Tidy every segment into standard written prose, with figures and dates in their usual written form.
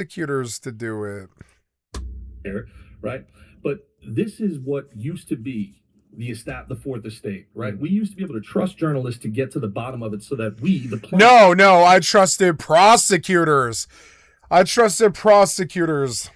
prosecutors to do it. Right? But this is what used to be the fourth estate, right? We used to be able to trust journalists to get to the bottom of it so that we, the plaintiffs. No, I trusted prosecutors. I trusted prosecutors.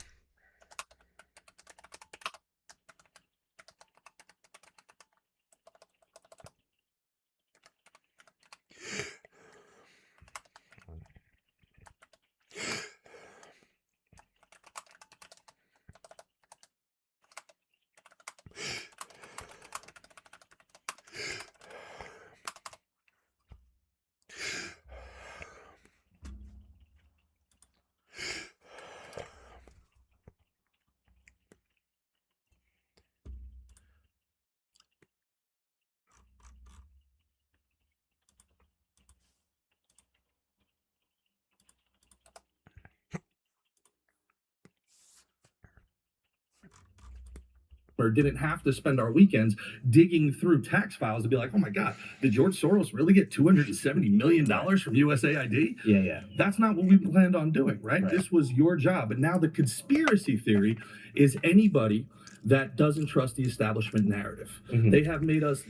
Or didn't have to spend our weekends digging through tax files to be like, oh my God, did George Soros really get $270 million from USAID? Yeah. That's not what we planned on doing, right? This was your job. But now the conspiracy theory is anybody that doesn't trust the establishment narrative. They have made us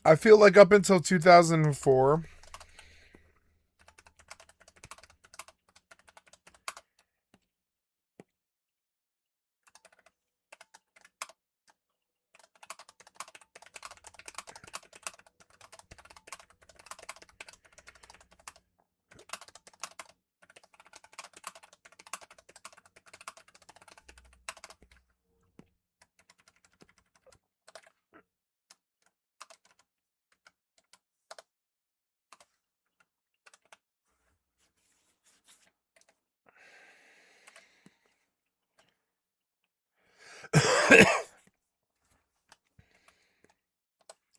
I feel like up until 2004,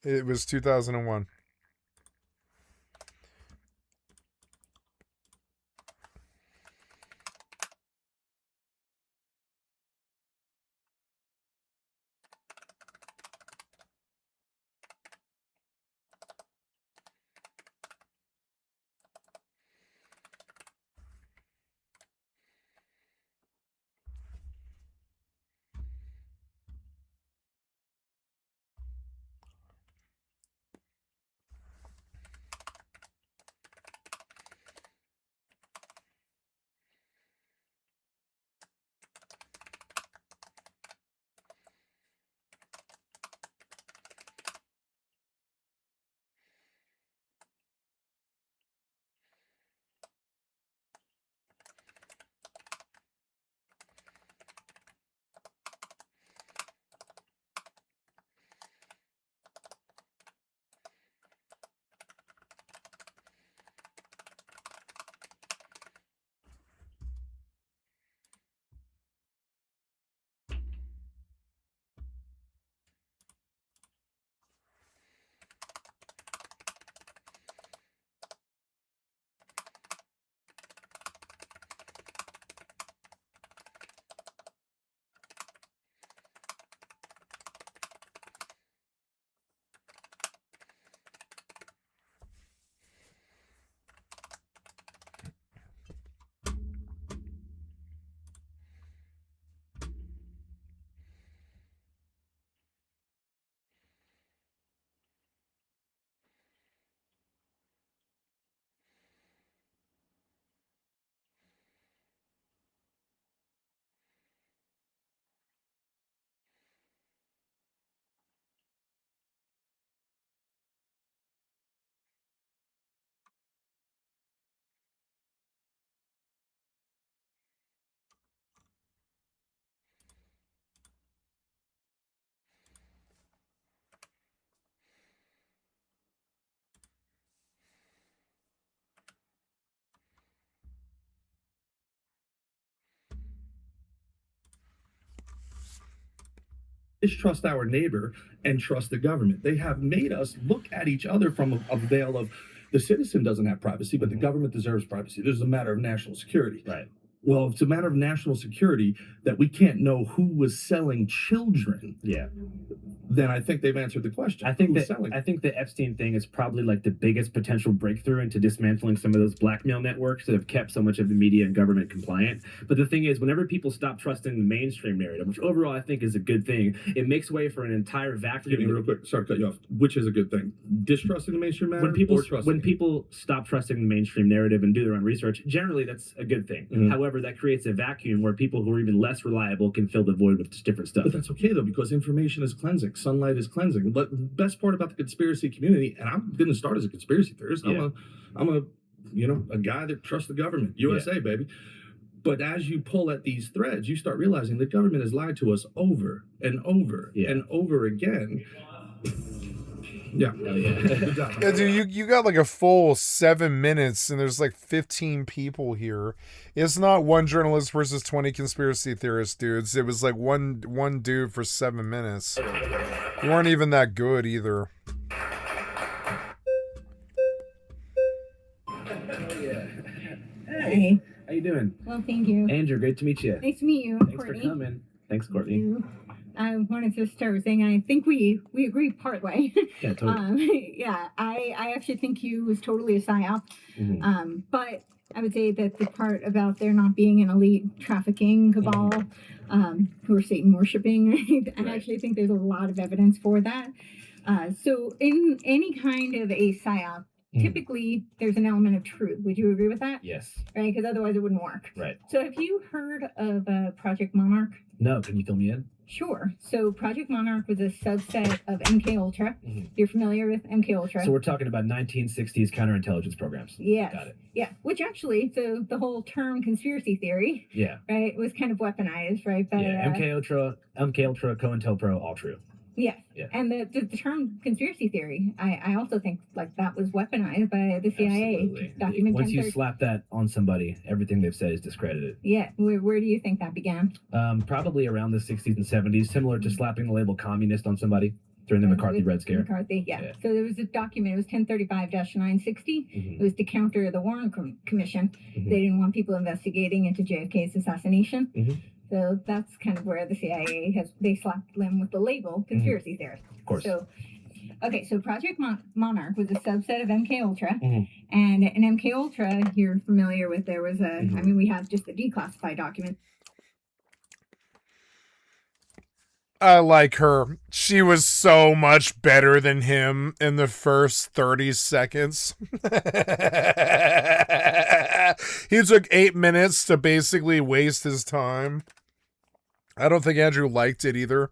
it was 2001. distrust our neighbor and trust the government. They have made us look at each other from a veil of the citizen doesn't have privacy, but the government deserves privacy. This is a matter of national security. Right. well, if it's a matter of national security that we can't know who was selling children, then I think they've answered the question. I think selling? the Epstein thing is probably like the biggest potential breakthrough into dismantling some of those blackmail networks that have kept so much of the media and government compliant. But the thing is, whenever people stop trusting the mainstream narrative, which overall I think is a good thing, it makes way for an entire vacuum. Give me real quick. Sorry to cut you off. Which is a good thing? Distrusting the mainstream narrative when people stop trusting the mainstream narrative and do their own research, generally that's a good thing. Mm-hmm. However, that creates a vacuum where people who are even less reliable can fill the void with just different stuff. But that's okay though, because information is cleansing. Sunlight is cleansing. But the best part about the conspiracy community, and I didn't start as a conspiracy theorist. I'm a guy that trusts the government. USA, baby. But as you pull at these threads, you start realizing the government has lied to us over and over and over again. Yeah. Good job. Yeah, dude, you got like a full 7 minutes, and there's like 15 people here. It's not one journalist versus 20 conspiracy theorists, dudes. It was like one dude for 7 minutes. You weren't even that good either. Hey, how you doing? Well, thank you. Andrew, great to meet you. Nice to meet you, Thanks Courtney. for coming. Thanks, Courtney. I wanted to start with saying I think we agree partway. Yeah, totally. I actually think you was totally a psyop. Mm-hmm. But I would say that the part about there not being an elite trafficking cabal who are Satan worshiping, right? I actually think there's a lot of evidence for that. So in any kind of a psyop, typically there's an element of truth. Would you agree with that? Yes. Right, because otherwise it wouldn't work. Right. So have you heard of Project Monarch? No, can you fill me in? Sure. So Project Monarch was a subset of MK Ultra. You're familiar with MK Ultra? So we're talking about 1960s counterintelligence programs. Yes. Got it. Yeah. Which actually, so the whole term conspiracy theory, right, was kind of weaponized, right? But, MK Ultra, COINTELPRO, all true. Yes. Yeah. And the term conspiracy theory, I also think like that was weaponized by the CIA. Absolutely. Document Once you 1030. slap that on somebody, everything they've said is discredited. Yeah. Where do you think that began? Probably around the 60s and 70s, similar to slapping the label communist on somebody during the McCarthy Red Scare. McCarthy, yeah. So there was a document, it was 1035-960. It was to counter the Warren Commission. They didn't want people investigating into JFK's assassination. So that's kind of where the CIA they slapped them with the label conspiracy theorist. Of course. So, okay, so Project Monarch was a subset of MK Ultra, and in MK Ultra, you're familiar with. There was a, I mean, we have just the declassified document. I like her. She was so much better than him in the first 30 seconds. He took 8 minutes to basically waste his time. I don't think Andrew liked it either.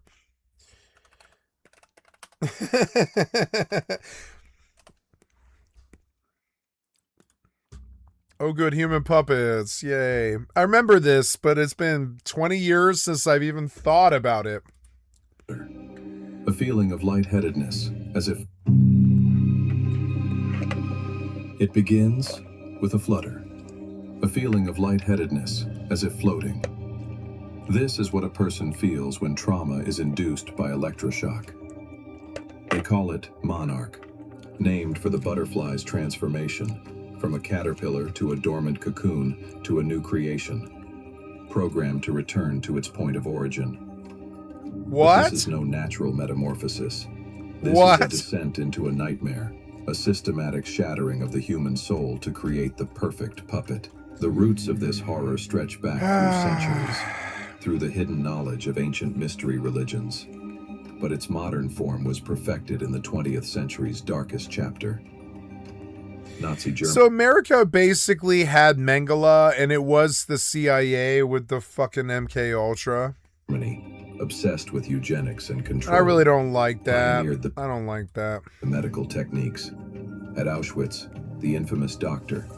Oh, good, human puppets. Yay. I remember this, but it's been 20 years since I've even thought about it. A feeling of lightheadedness, as if it begins with a flutter. A feeling of lightheadedness, as if floating. This is what a person feels when trauma is induced by electroshock. They call it Monarch, named for the butterfly's transformation from a caterpillar to a dormant cocoon to a new creation, programmed to return to its point of origin. What? But this is no natural metamorphosis. This What? is a descent into a nightmare, a systematic shattering of the human soul to create the perfect puppet. The roots of this horror stretch back through centuries, through the hidden knowledge of ancient mystery religions. But its modern form was perfected in the 20th century's darkest chapter. Nazi Germany. So America basically had Mengele, and it was the CIA with the fucking MK Ultra. Obsessed with eugenics and control. I really don't like that. Pioneered I don't like that. the medical techniques. At Auschwitz, the infamous doctor,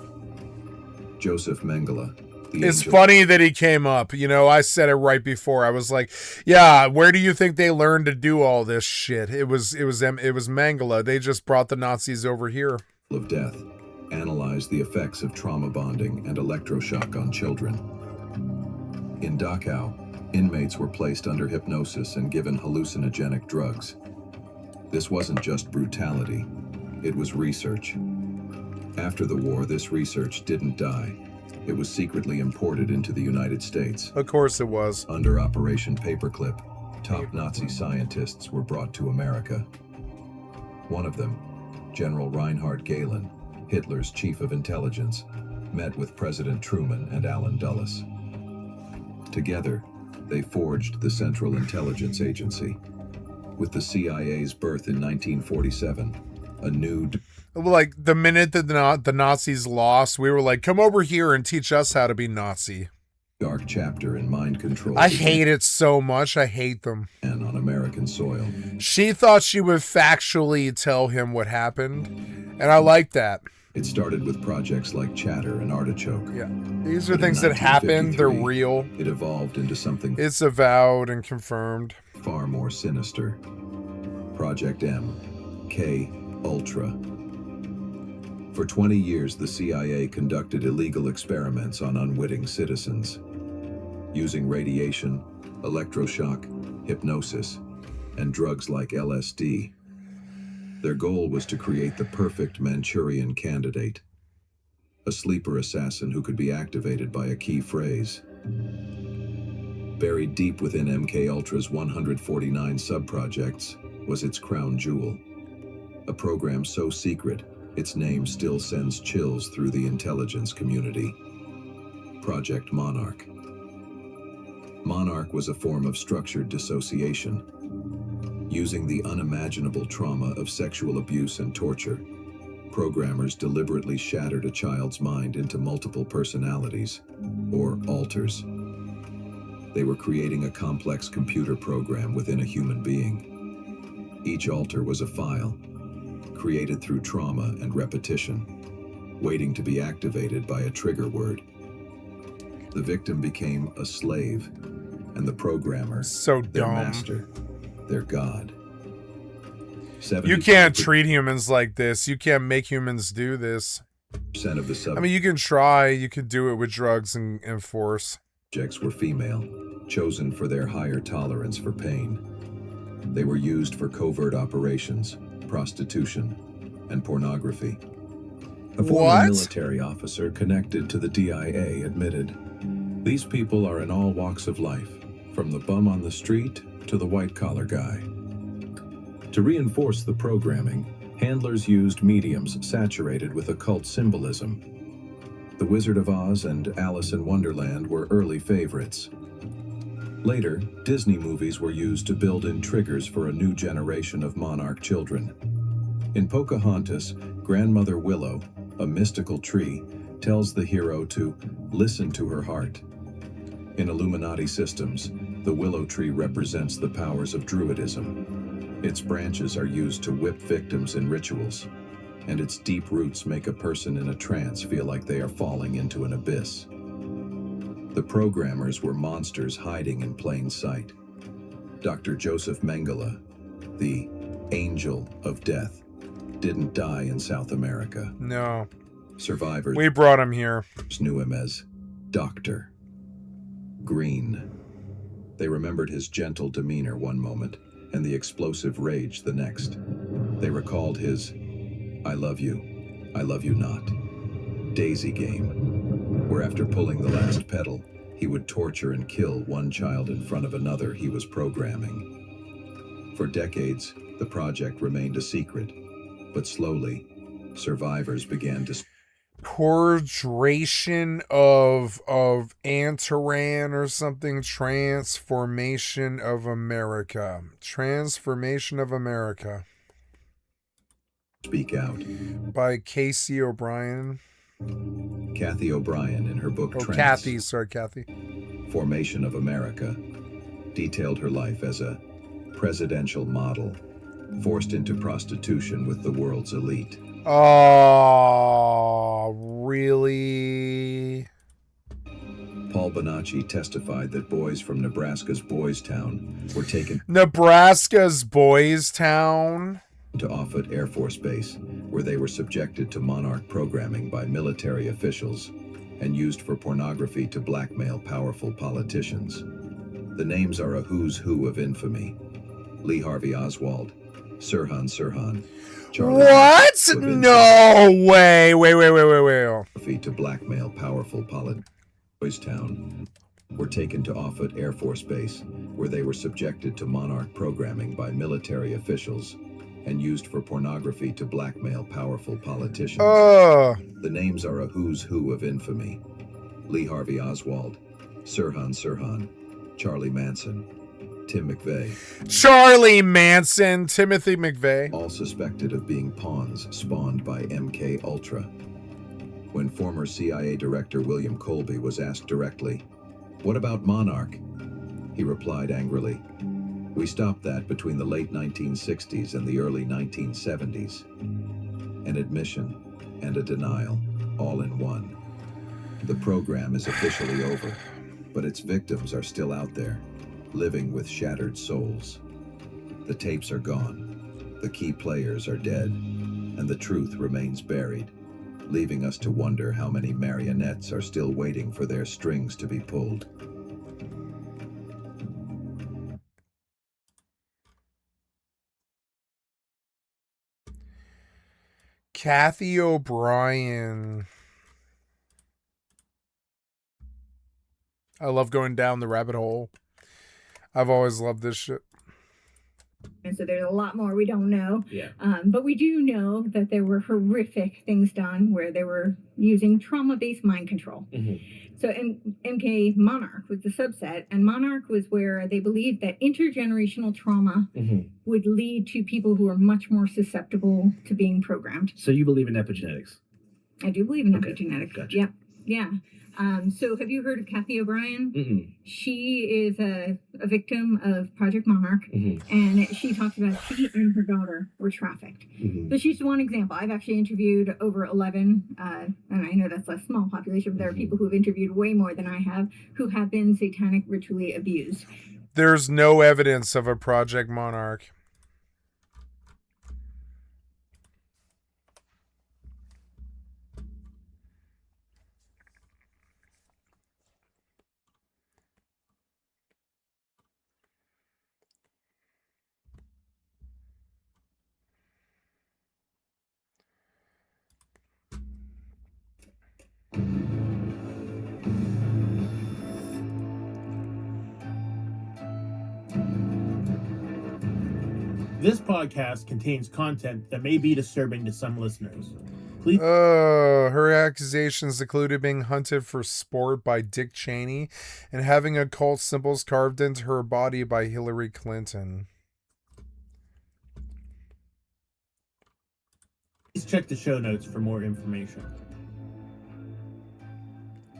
Joseph Mengele, the It's angel funny that he came up. You know, I said it right before. I was like, yeah, where do you think they learned to do all this shit? It was Mengele. They just brought the Nazis over here. of death, analyzed the effects of trauma bonding and electroshock on children. In Dachau, inmates were placed under hypnosis and given hallucinogenic drugs. This wasn't just brutality, it was research. After the war, this research didn't die. It was secretly imported into the United States. Of course it was. Under Operation Paperclip, top Nazi scientists were brought to America. One of them, General Reinhard Gehlen, Hitler's chief of intelligence, met with President Truman and Allen Dulles. Together, they forged the Central Intelligence Agency. With the CIA's birth in 1947, a new... Like, the minute that the Nazis lost, we were like, come over here and teach us how to be Nazi. dark chapter in mind control. I hate it so much. I hate them. And on American soil. She thought she would factually tell him what happened, and I like that. It started with projects like Chatter and Artichoke. Yeah. These are things that happened. They're real. It evolved into something... It's avowed and confirmed. ...far more sinister. Project M. K. Ultra. For 20 years, the CIA conducted illegal experiments on unwitting citizens, using radiation, electroshock, hypnosis, and drugs like LSD. Their goal was to create the perfect Manchurian candidate, a sleeper assassin who could be activated by a key phrase. Buried deep within MKUltra's 149 subprojects was its crown jewel, a program so secret its name still sends chills through the intelligence community. Project Monarch. Monarch was a form of structured dissociation. Using the unimaginable trauma of sexual abuse and torture, programmers deliberately shattered a child's mind into multiple personalities, or alters. They were creating a complex computer program within a human being. Each alter was a file, created through trauma and repetition, waiting to be activated by a trigger word. The victim became a slave, and the programmer, so their dumb. master, their god. You can't treat humans like this. You can't make humans do this. Of the sub I mean, you can try. You could do it with drugs and force. Subjects were female, chosen for their higher tolerance for pain. They were used for covert operations, prostitution, and pornography. A former military officer connected to the DIA admitted, "These people are in all walks of life, from the bum on the street to the white-collar guy." To reinforce the programming, handlers used mediums saturated with occult symbolism. The Wizard of Oz and Alice in Wonderland were early favorites. Later, Disney movies were used to build in triggers for a new generation of monarch children. In Pocahontas, Grandmother Willow, a mystical tree, tells the hero to listen to her heart. In Illuminati systems, the willow tree represents the powers of druidism. Its branches are used to whip victims in rituals, and its deep roots make a person in a trance feel like they are falling into an abyss. The programmers were monsters hiding in plain sight. Dr. Joseph Mengele, the Angel of Death, didn't die in South America. No. Survivors We brought him here. Knew him as Dr. Green. They remembered his gentle demeanor one moment and the explosive rage the next. They recalled his I love you not daisy game, where after pulling the last pedal, he would torture and kill one child in front of another he was programming. For decades, the project remained a secret, but slowly, survivors began to... Purgation of Antaran or something. Transformation of America. Transformation of America. Speak Out. By Casey O'Brien. Kathy O'Brien, in her book Kathy. Formation of America, detailed her life as a presidential model, forced into prostitution with the world's elite. Oh, really? Paul Bonacci testified that boys from Nebraska's Boys Town were taken Nebraska's Boys Town to Offutt Air Force Base, where they were subjected to monarch programming by military officials and used for pornography to blackmail powerful politicians. The names are a who's who of infamy. Lee Harvey Oswald, Sirhan Sirhan. What? No way. Wait. pornography to blackmail powerful politicians. Boys Town were taken to Offutt Air Force Base, where they were subjected to monarch programming by military officials and used for pornography to blackmail powerful politicians. The names are a who's who of infamy. Lee Harvey Oswald, Sirhan Sirhan, Charlie Manson, Tim McVeigh. Timothy McVeigh. All suspected of being pawns spawned by MK Ultra. When former CIA Director William Colby was asked directly, "What about Monarch?" he replied angrily, "We stopped that between the late 1960s and the early 1970s. An admission and a denial, all in one. The program is officially over, but its victims are still out there, living with shattered souls. The tapes are gone, the key players are dead, and the truth remains buried, leaving us to wonder how many marionettes are still waiting for their strings to be pulled." Kathy O'Brien. I love going down the rabbit hole. I've always loved this shit. And so there's a lot more we don't know. Yeah. But we do know that there were horrific things done where they were using trauma-based mind control. So MK Monarch was the subset, and Monarch was where they believed that intergenerational trauma would lead to people who are much more susceptible to being programmed. So you believe in epigenetics? I do believe in epigenetics. Gotcha. Yep. Yeah. So have you heard of Kathy O'Brien? She is a victim of Project Monarch, and she talks about she and her daughter were trafficked. So she's one example. I've actually interviewed over 11, and I know that's a small population, but there are people who have interviewed way more than I have who have been satanic ritually abused. There's no evidence of a Project Monarch. This podcast contains content that may be disturbing to some listeners. Please. Her accusations included being hunted for sport by Dick Cheney and having occult symbols carved into her body by Hillary Clinton. Please check the show notes for more information.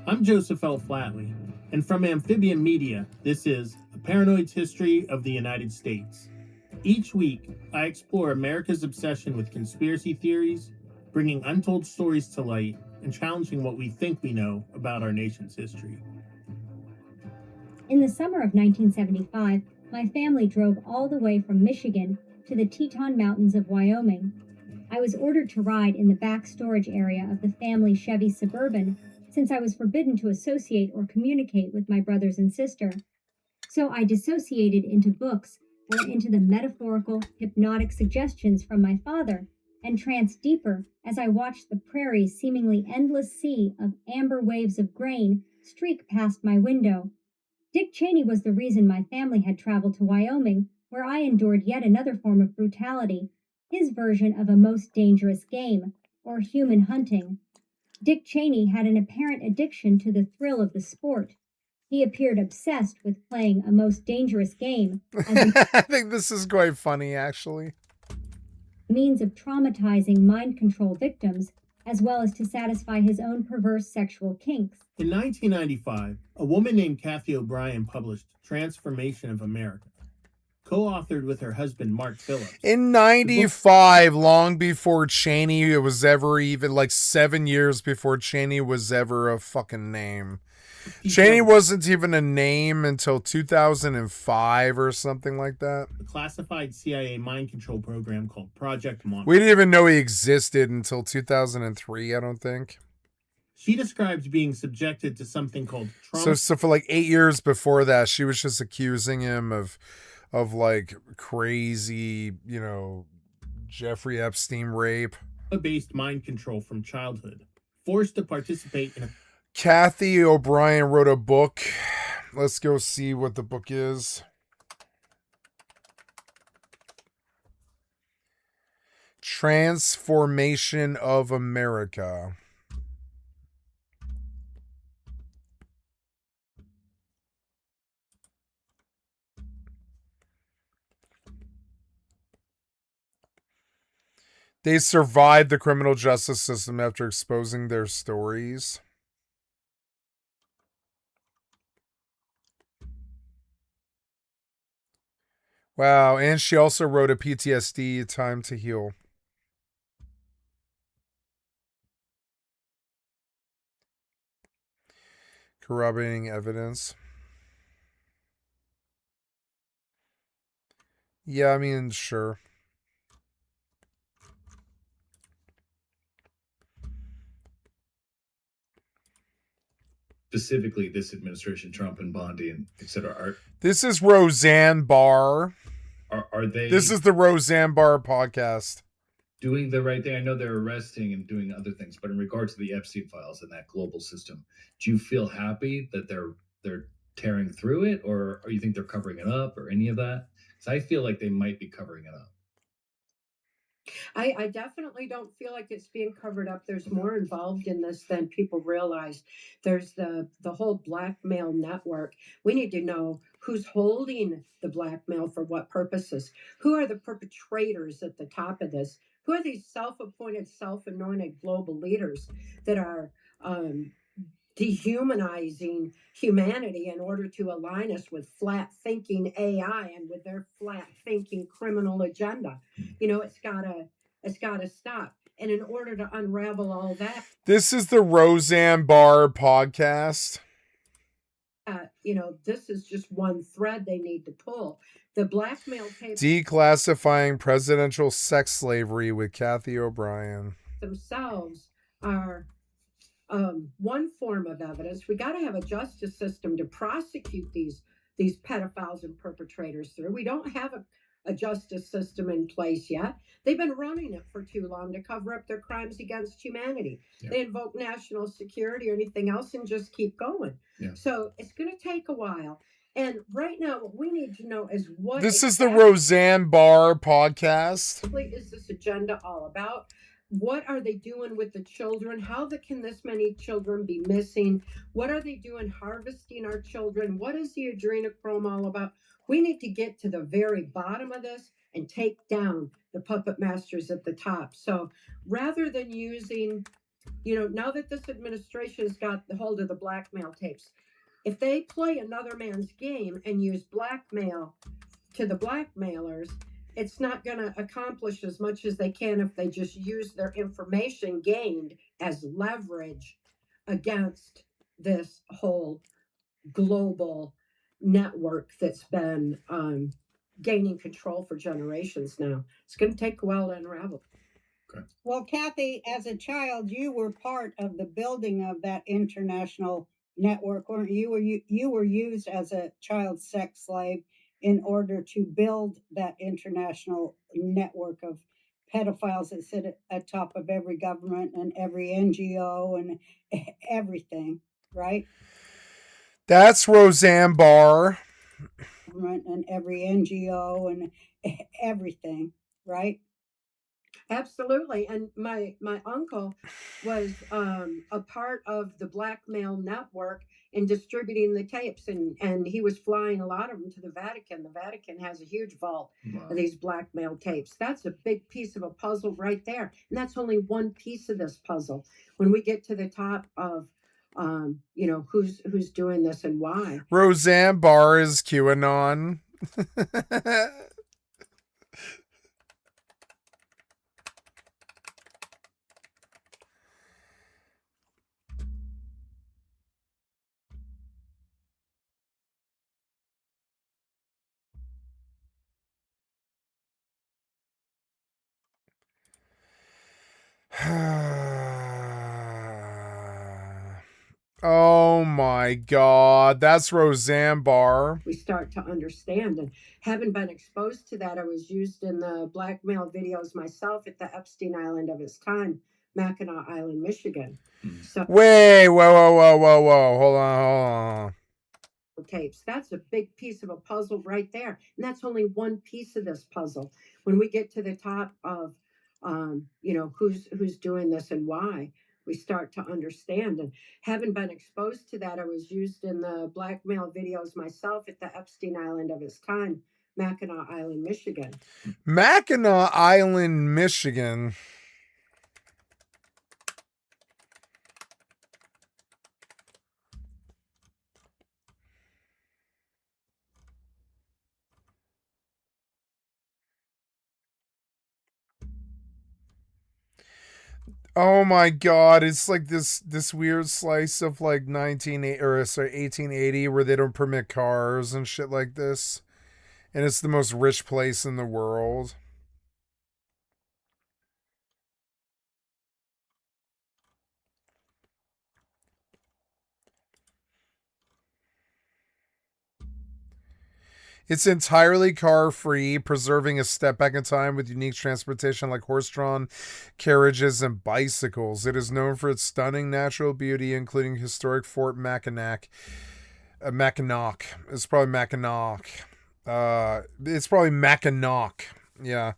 I'm Joseph L. Flatley, and from Amphibian Media, this is A Paranoid's History of the United States. Each week, I explore America's obsession with conspiracy theories, bringing untold stories to light, and challenging what we think we know about our nation's history. In the summer of 1975, my family drove all the way from Michigan to the Teton Mountains of Wyoming. I was ordered to ride in the back storage area of the family Chevy Suburban since I was forbidden to associate or communicate with my brothers and sister. So I dissociated into books or into the metaphorical, hypnotic suggestions from my father and tranced deeper as I watched the prairie's seemingly endless sea of amber waves of grain streak past my window. Dick Cheney was the reason my family had traveled to Wyoming, where I endured yet another form of brutality, his version of a most dangerous game, or human hunting. Dick Cheney had an apparent addiction to the thrill of the sport. He appeared obsessed with playing a most dangerous game as I think this is quite funny, actually. a means of traumatizing mind control victims, as well as to satisfy his own perverse sexual kinks. In 1995, a woman named Kathy O'Brien published Transformation of America, co-authored with her husband Mark Phillips. In 95, long before Cheney was ever even, like 7 years before Cheney was ever a fucking name. Cheney wasn't even a name until 2005 or something like that. A classified CIA mind control program called Project Monarch. We didn't even know he existed until 2003, I don't think. She describes being subjected to something called trauma. So for like 8 years before that, she was just accusing him of like crazy, you know, Jeffrey Epstein rape. Based mind control from childhood, forced to participate in a Kathy O'Brien wrote a book. Let's go see what the book is. Transformation of America. They survived the criminal justice system after exposing their stories. Wow, and she also wrote a PTSD Time to Heal. Corroborating evidence. Yeah, I mean, sure. Specifically, this administration, Trump and Bondi and et cetera, This is Roseanne Barr. Are they? This is the Roseanne Barr podcast. Doing the right thing. I know they're arresting and doing other things, but in regards to the Epstein files and that global system, do you feel happy that they're tearing through it, or you think they're covering it up, or any of that? Because I feel like they might be covering it up. I definitely don't feel like it's being covered up. There's more involved in this than people realize. There's the whole blackmail network. We need to know who's holding the blackmail for what purposes. Who are the perpetrators at the top of this? Who are these self-appointed, self-anointed global leaders that are dehumanizing humanity in order to align us with flat thinking AI and with their flat thinking criminal agenda? You know, it's gotta stop. And in order to unravel all that, This is the Roseanne Barr podcast. you know, this is just one thread they need to pull. The blackmail tapes Declassifying presidential sex slavery with Kathy O'Brien. themselves are one form of evidence. We got to have a justice system to prosecute these pedophiles and perpetrators through. We don't have a justice system in place yet. They've been running it for too long to cover up their crimes against humanity. Yeah. They invoke national security or anything else and just keep going. Yeah. So it's going to take a while. And right now, what we need to know is what this is the Roseanne Barr podcast. What is this agenda all about? What are they doing with the children? How can this many children be missing? What are they doing harvesting our children? What is the adrenochrome all about? We need to get to the very bottom of this and take down the puppet masters at the top. So rather than using, you know, now that this administration has got the hold of the blackmail tapes, if they play another man's game and use blackmail to the blackmailers, it's not going to accomplish as much as they can if they just use their information gained as leverage against this whole global network that's been gaining control for generations now. It's going to take a while to unravel. Okay. Well, Kathy, as a child, you were part of the building of that international network, weren't you? You were used as a child sex slave in order to build that international network of pedophiles that sit at top of every government and every NGO and everything, right? That's Roseanne Barr. And every NGO and everything, right? Absolutely. And my uncle was a part of the blackmail network in distributing the tapes, and he was flying a lot of them to the Vatican. The Vatican has a huge vault of these blackmail tapes. That's a big piece of a puzzle right there. And that's only one piece of this puzzle. When we get to the top of you know, who's doing this and why. Roseanne Barr is QAnon. Oh my God, that's Roseanne Barr. We start to understand, and having been exposed to that, I was used in the blackmail videos myself at the Epstein Island of its time Mackinac Island, Michigan. So Wait, whoa. Hold on. tapes. That's a big piece of a puzzle right there. And that's only one piece of this puzzle. When we get to the top of who's doing this and why, we start to understand. And having been exposed to that, I was used in the blackmail videos myself at the Epstein Island of its time, Mackinac Island, Michigan. Mackinac Island, Michigan. Oh my god, it's like this weird slice of like 1880 where they don't permit cars and shit like this. And it's the most rich place in the world. It's entirely car free, preserving a step back in time with unique transportation like horse drawn carriages and bicycles. It is known for its stunning natural beauty, including historic Fort Mackinac. Mackinac. It's probably Mackinac. It's probably Mackinac. Yeah.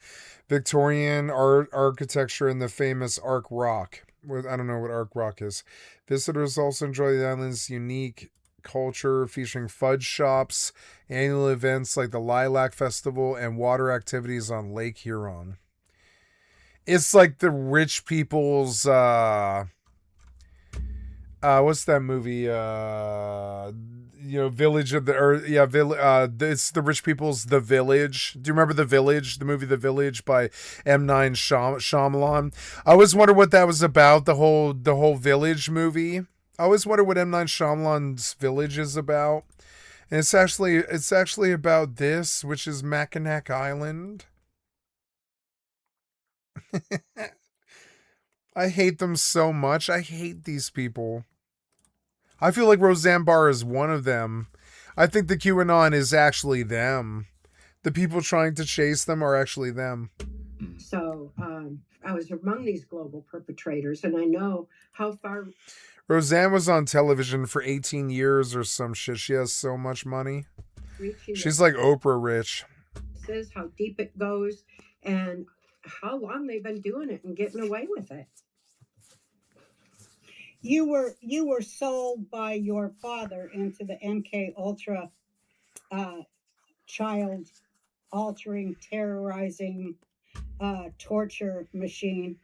Victorian architecture and the famous Arc Rock. I don't know what Arc Rock is. Visitors also enjoy the island's unique culture featuring fudge shops, annual events like the Lilac Festival, and water activities on Lake Huron. It's like the rich people's what's that movie? Village of the Earth. Yeah, it's the rich people's The Village. Do you remember The Village? The movie The Village by M. Night Shyamalan. I always wonder what that was about. The whole Village movie. I always wonder what M. Night Shyamalan's Village is about. And it's actually about this, which is Mackinac Island. I hate them so much. I hate these people. I feel like Roseanne Barr is one of them. I think the QAnon is actually them. The people trying to chase them are actually them. So I was among these global perpetrators, and I know how far. Roseanne was on television for 18 years or some shit. She has so much money. She's like Oprah rich. This is how deep it goes and how long they've been doing it and getting away with it. You were sold by your father into the MK Ultra child altering, terrorizing, torture machine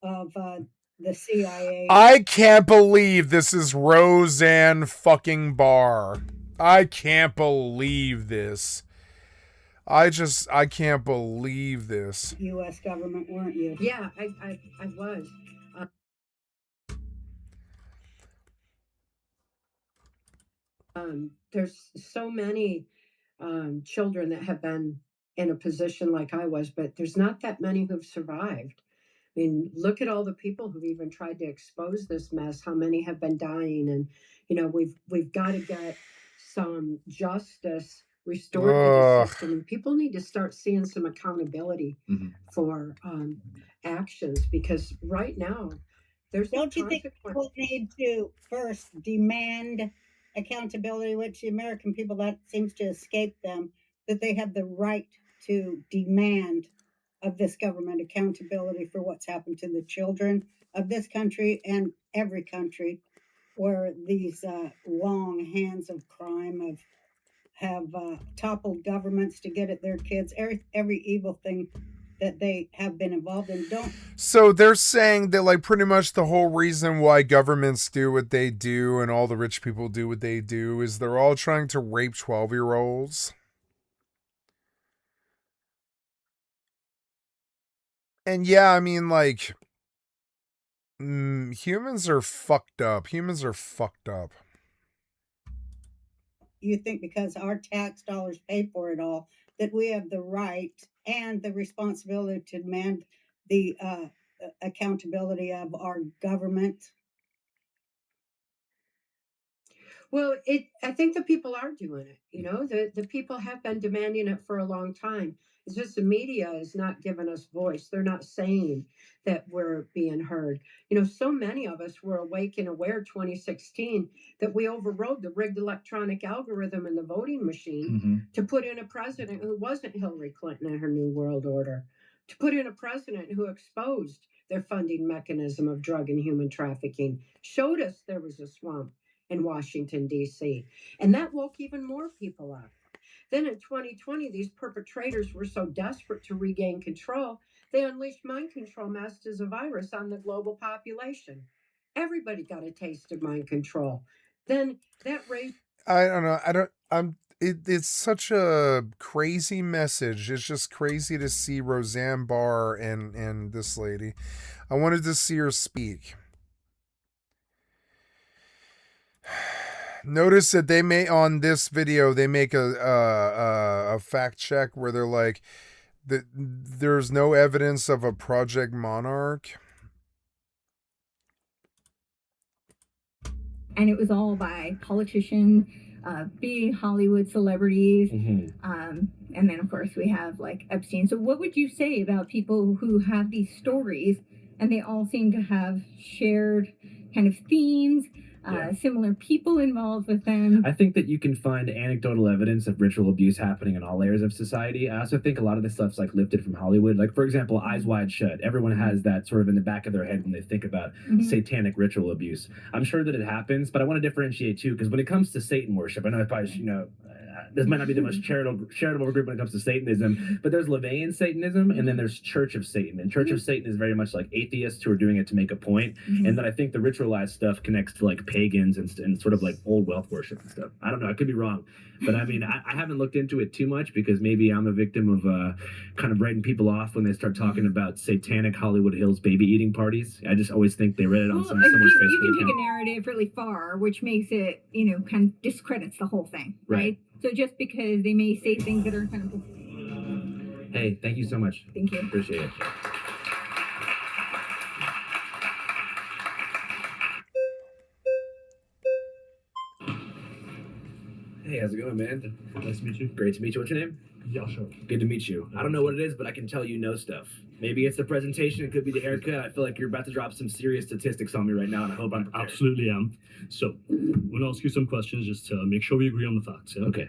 of the CIA. I can't believe this is Roseanne fucking Barr. I can't believe this. I can't believe this. U.S. government, weren't you? Yeah, I was. There's so many children that have been in a position like I was, but there's not that many who've survived. I mean, look at all the people who've even tried to expose this mess. How many have been dying? And we've got to get some justice restored to the system, and people need to start seeing some accountability for actions, because right now there's don't you think people need to first demand accountability, which the American people, that seems to escape them, that they have the right to demand of this government accountability for what's happened to the children of this country and every country where these long hands of crime have toppled governments to get at their kids, every evil thing that they have been involved in. So they're saying that like pretty much the whole reason why governments do what they do and all the rich people do what they do is they're all trying to rape 12-year-olds. And yeah, I mean, like, humans are fucked up. Humans are fucked up. You think because our tax dollars pay for it all, that we have the right and the responsibility to demand the accountability of our government? Well, I think the people are doing it. The people have been demanding it for a long time. It's just the media is not giving us voice. They're not saying that we're being heard. You know, so many of us were awake and aware 2016 that we overrode the rigged electronic algorithm in the voting machine to put in a president who wasn't Hillary Clinton and her New World Order, to put in a president who exposed their funding mechanism of drug and human trafficking, showed us there was a swamp in Washington, D.C. And that woke even more people up. Then in 2020, these perpetrators were so desperate to regain control, they unleashed mind control masked as a virus on the global population. Everybody got a taste of mind control. Then that raised. I don't know. It's such a crazy message. It's just crazy to see Roseanne Barr and this lady. I wanted to see her speak. Notice that they may on this video they make a fact check where they're like that there's no evidence of a Project Monarch. And it was all by politicians, big Hollywood celebrities. And then, of course, we have like Epstein. So what would you say about people who have these stories and they all seem to have shared kind of themes, similar people involved with them? I think that you can find anecdotal evidence of ritual abuse happening in all layers of society. I also think a lot of this stuff's like lifted from Hollywood. Like, for example, Eyes Wide Shut. Everyone has that sort of in the back of their head when they think about satanic ritual abuse. I'm sure that it happens, but I want to differentiate too, because when it comes to Satan worship, I know if this might not be the most charitable group when it comes to Satanism, but there's LaVeyan Satanism, and then there's Church of Satan. And Church of Satan is very much like atheists who are doing it to make a point. And then I think the ritualized stuff connects to like pagans and sort of like old wealth worship and stuff. I don't know. I could be wrong. But I mean, I haven't looked into it too much because maybe I'm a victim of kind of writing people off when they start talking about satanic Hollywood Hills baby eating parties. I just always think they read it on someone's Facebook You can account. take a narrative really far, which makes it, kind of discredits the whole thing, right? So just because they may say things that are kind of... Hey, thank you so much. Thank you. Appreciate it. Hey, how's it going, man? Nice to meet you. Great to meet you. What's your name? Yasha. Good to meet you. I don't know what it is, but I can tell you know stuff. Maybe it's the presentation. It could be the haircut. I feel like you're about to drop some serious statistics on me right now, and I hope I'm prepared. Absolutely am. So, I'm going to ask you some questions just to make sure we agree on the facts. Yeah? Okay.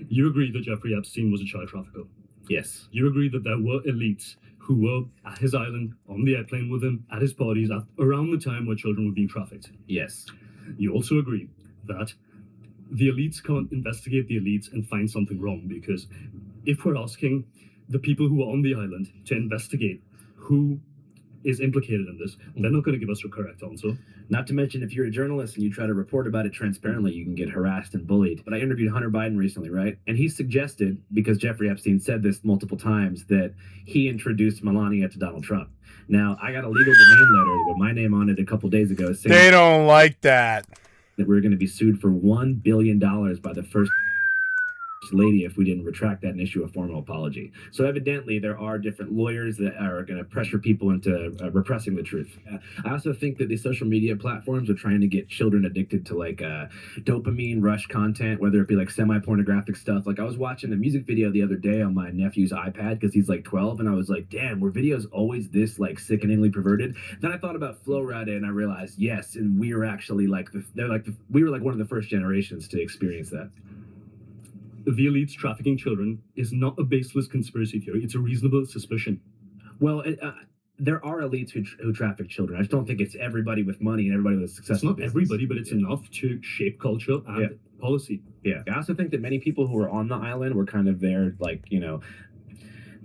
You agree that Jeffrey Epstein was a child trafficker? Yes. You agree that there were elites who were at his island, on the airplane with him, at his parties, around the time where children were being trafficked? Yes. You also agree that the elites can't investigate the elites and find something wrong, because if we're asking the people who are on the island to investigate who is implicated in this, they're not going to give us a correct answer. Not to mention, if you're a journalist and you try to report about it transparently, you can get harassed and bullied. But I interviewed Hunter Biden recently, right? And he suggested, because Jeffrey Epstein said this multiple times, that he introduced Melania to Donald Trump. Now, I got a legal domain letter with my name on it a couple days ago saying They don't like that. that we're going to be sued for $1 billion by the first lady if we didn't retract that and issue a formal apology. So evidently there are different lawyers that are going to pressure people into repressing the truth. I also think that these social media platforms are trying to get children addicted to like dopamine rush content, whether it be like semi-pornographic stuff. Like I was watching a music video the other day on my nephew's iPad because he's like 12, and I was like, damn, were videos always this like sickeningly perverted? Then I thought about Flo Rida and I realized, yes, and we were actually like we were like one of the first generations to experience that. The elites trafficking children is not a baseless conspiracy theory. It's a reasonable suspicion. Well, there are elites who traffic children. I just don't think it's everybody with money and everybody with a successful It's not business. everybody, but it's enough to shape culture and policy. Yeah. I also think that many people who were on the island were kind of there, like,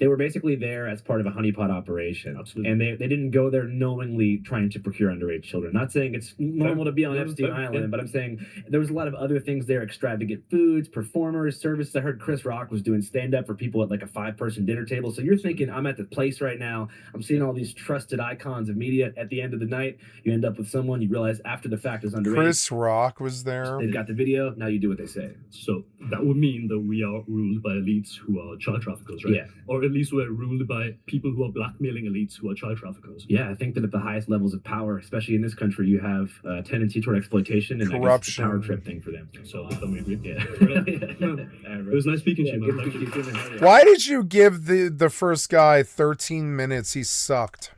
they were basically there as part of a honeypot operation. Absolutely. And they didn't go there knowingly trying to procure underage children. Not saying it's normal to be on Epstein Island, but I'm saying there was a lot of other things there, extravagant foods, performers, services. I heard Chris Rock was doing stand-up for people at like a 5-person dinner table. So you're thinking, I'm at the place right now. I'm seeing all these trusted icons of media. At the end of the night, you end up with someone you realize after the fact is underage. Chris Rock was there. They've got the video. Now you do what they say. So that would mean that we are ruled by elites who are child traffickers, right? Yeah. Or at least we're ruled by people who are blackmailing elites who are child traffickers. Yeah, I think that at the highest levels of power, especially in this country, you have a tendency toward exploitation and Corruption. I guess the power trip thing for them. So then we agree. Yeah. It was nice speaking to you, man. Thank you. Why did you give the first guy 13 minutes? He sucked.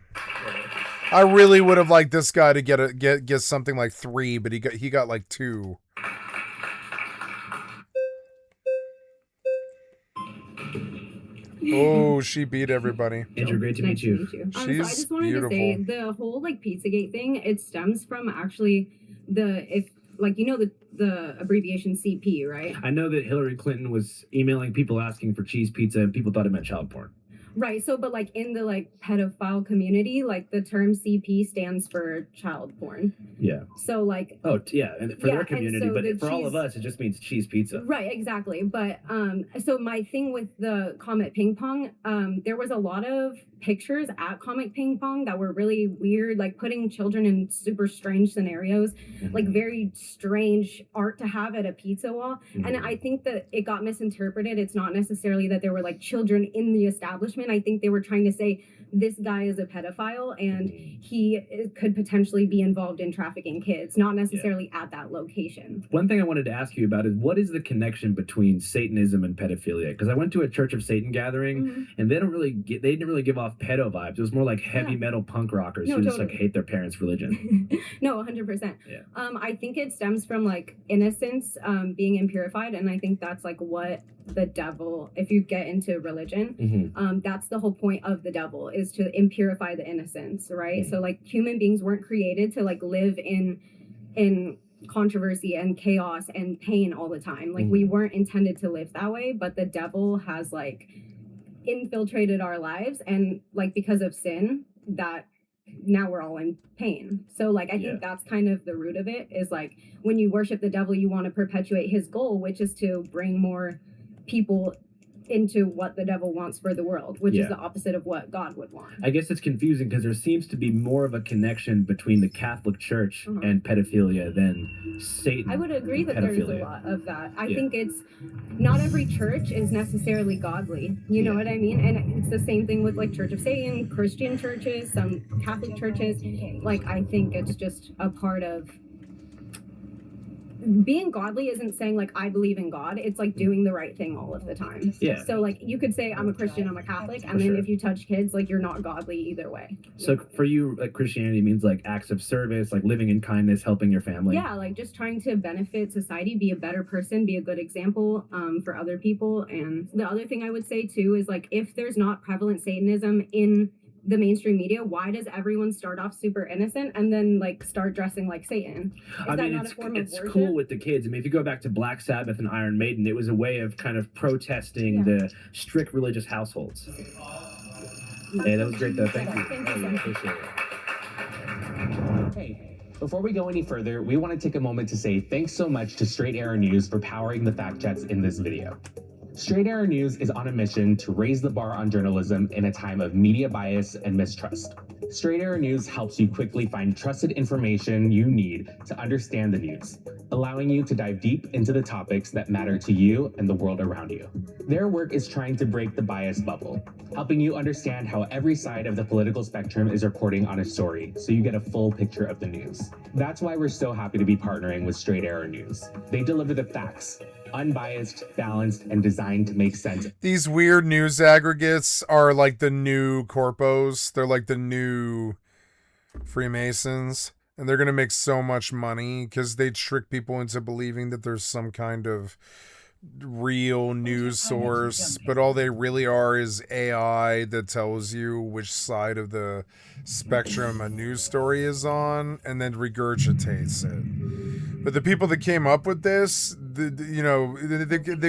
I really would have liked this guy to get something like 3, but he got like 2. Oh, she beat everybody. Andrew, great to meet you. She's So I just wanted beautiful. to say the whole like Pizzagate thing, it stems from actually the abbreviation CP, right? I know that Hillary Clinton was emailing people asking for cheese pizza and people thought it meant child porn. Right. So, but like in the like pedophile community, like the term CP stands for child porn. Yeah. So like. Oh yeah, and for their community, so but for all of us, it just means cheese pizza. Right. Exactly. But so my thing with the Comet Ping Pong, there was a lot of pictures at Comet Ping Pong that were really weird, like putting children in super strange scenarios, like very strange art to have at a pizza wall. And I think that it got misinterpreted. It's not necessarily that there were like children in the establishment. I think they were trying to say this guy is a pedophile and he could potentially be involved in trafficking kids, not necessarily at that location. One thing I wanted to ask you about is what is the connection between Satanism and pedophilia? Because I went to a Church of Satan gathering and they didn't really give off pedo vibes. It was more like heavy metal punk rockers who just like hate their parents' religion. No, 100%. Yeah. I think it stems from like innocence being impurified, and I think that's like what the devil, if you get into religion, that's the whole point of the devil, is to impurify the innocence, right? So like human beings weren't created to like live in controversy and chaos and pain all the time. Like we weren't intended to live that way, but the devil has like infiltrated our lives, and like because of sin, that now we're all in pain. So like I think that's kind of the root of it, is like when you worship the devil, you want to perpetuate his goal, which is to bring more people into what the devil wants for the world, which is the opposite of what God would want. I guess it's confusing because there seems to be more of a connection between the Catholic Church and pedophilia than Satan. I would agree that there's a lot of that. I think it's not every church is necessarily godly. You know what I mean? And it's the same thing with like Church of Satan, Christian churches, some Catholic churches. Like I think it's just a part of being godly. Isn't saying like I believe in God. It's like doing the right thing all of the time. Yeah. So like you could say I'm a Christian, I'm a Catholic, and then if you touch kids, like you're not godly either way. So for you, like Christianity means like acts of service, like living in kindness, helping your family. Yeah, like just trying to benefit society, be a better person, be a good example for other people. And the other thing I would say too is like if there's not prevalent Satanism in the mainstream media, why does everyone start off super innocent and then like start dressing like Satan? I mean, it's cool with the kids. I mean, if you go back to Black Sabbath and Iron Maiden, it was a way of kind of protesting the strict religious households. Hey, that was great though. Thank you. I appreciate it. Hey, before we go any further, we want to take a moment to say thanks so much to Straight Arrow News for powering the fact checks in this video. Straight Arrow News is on a mission to raise the bar on journalism in a time of media bias and mistrust. Straight Arrow News helps you quickly find trusted information you need to understand the news, allowing you to dive deep into the topics that matter to you and the world around you. Their work is trying to break the bias bubble, helping you understand how every side of the political spectrum is reporting on a story so you get a full picture of the news. That's why we're so happy to be partnering with Straight Arrow News. They deliver the facts, unbiased, balanced, and designed to make sense. These weird news aggregates are like the new corpos. They're like the new Freemasons. And they're going to make so much money because they trick people into believing that there's some kind of real news source. But all they really are is AI that tells you which side of the spectrum a news story is on and then regurgitates it. But the people that came up with this, they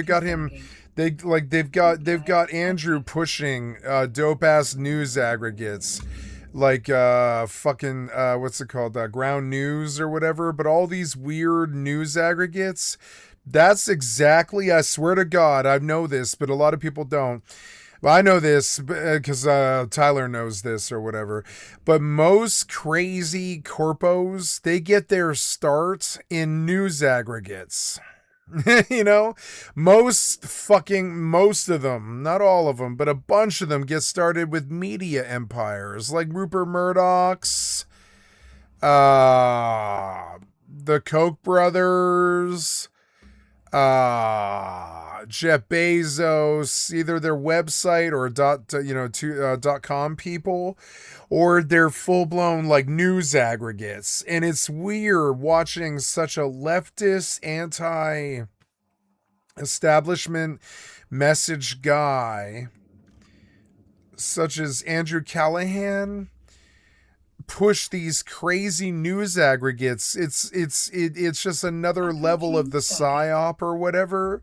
got him. They've got Andrew pushing dope ass news aggregates like what's it called, Ground News or whatever. But all these weird news aggregates, that's exactly, I swear to God, I know this, but a lot of people don't. Well, I know this because Tyler knows this or whatever. But most crazy corpos, they get their start in news aggregates. You know, most of them, not all of them, but a bunch of them get started with media empires like Rupert Murdoch's, the Koch brothers, Jeff Bezos, either their website or .com people, or they're full-blown like news aggregates. And it's weird watching such a leftist, anti-establishment message guy such as Andrew Callahan push these crazy news aggregates. It's just another level of the psyop or whatever,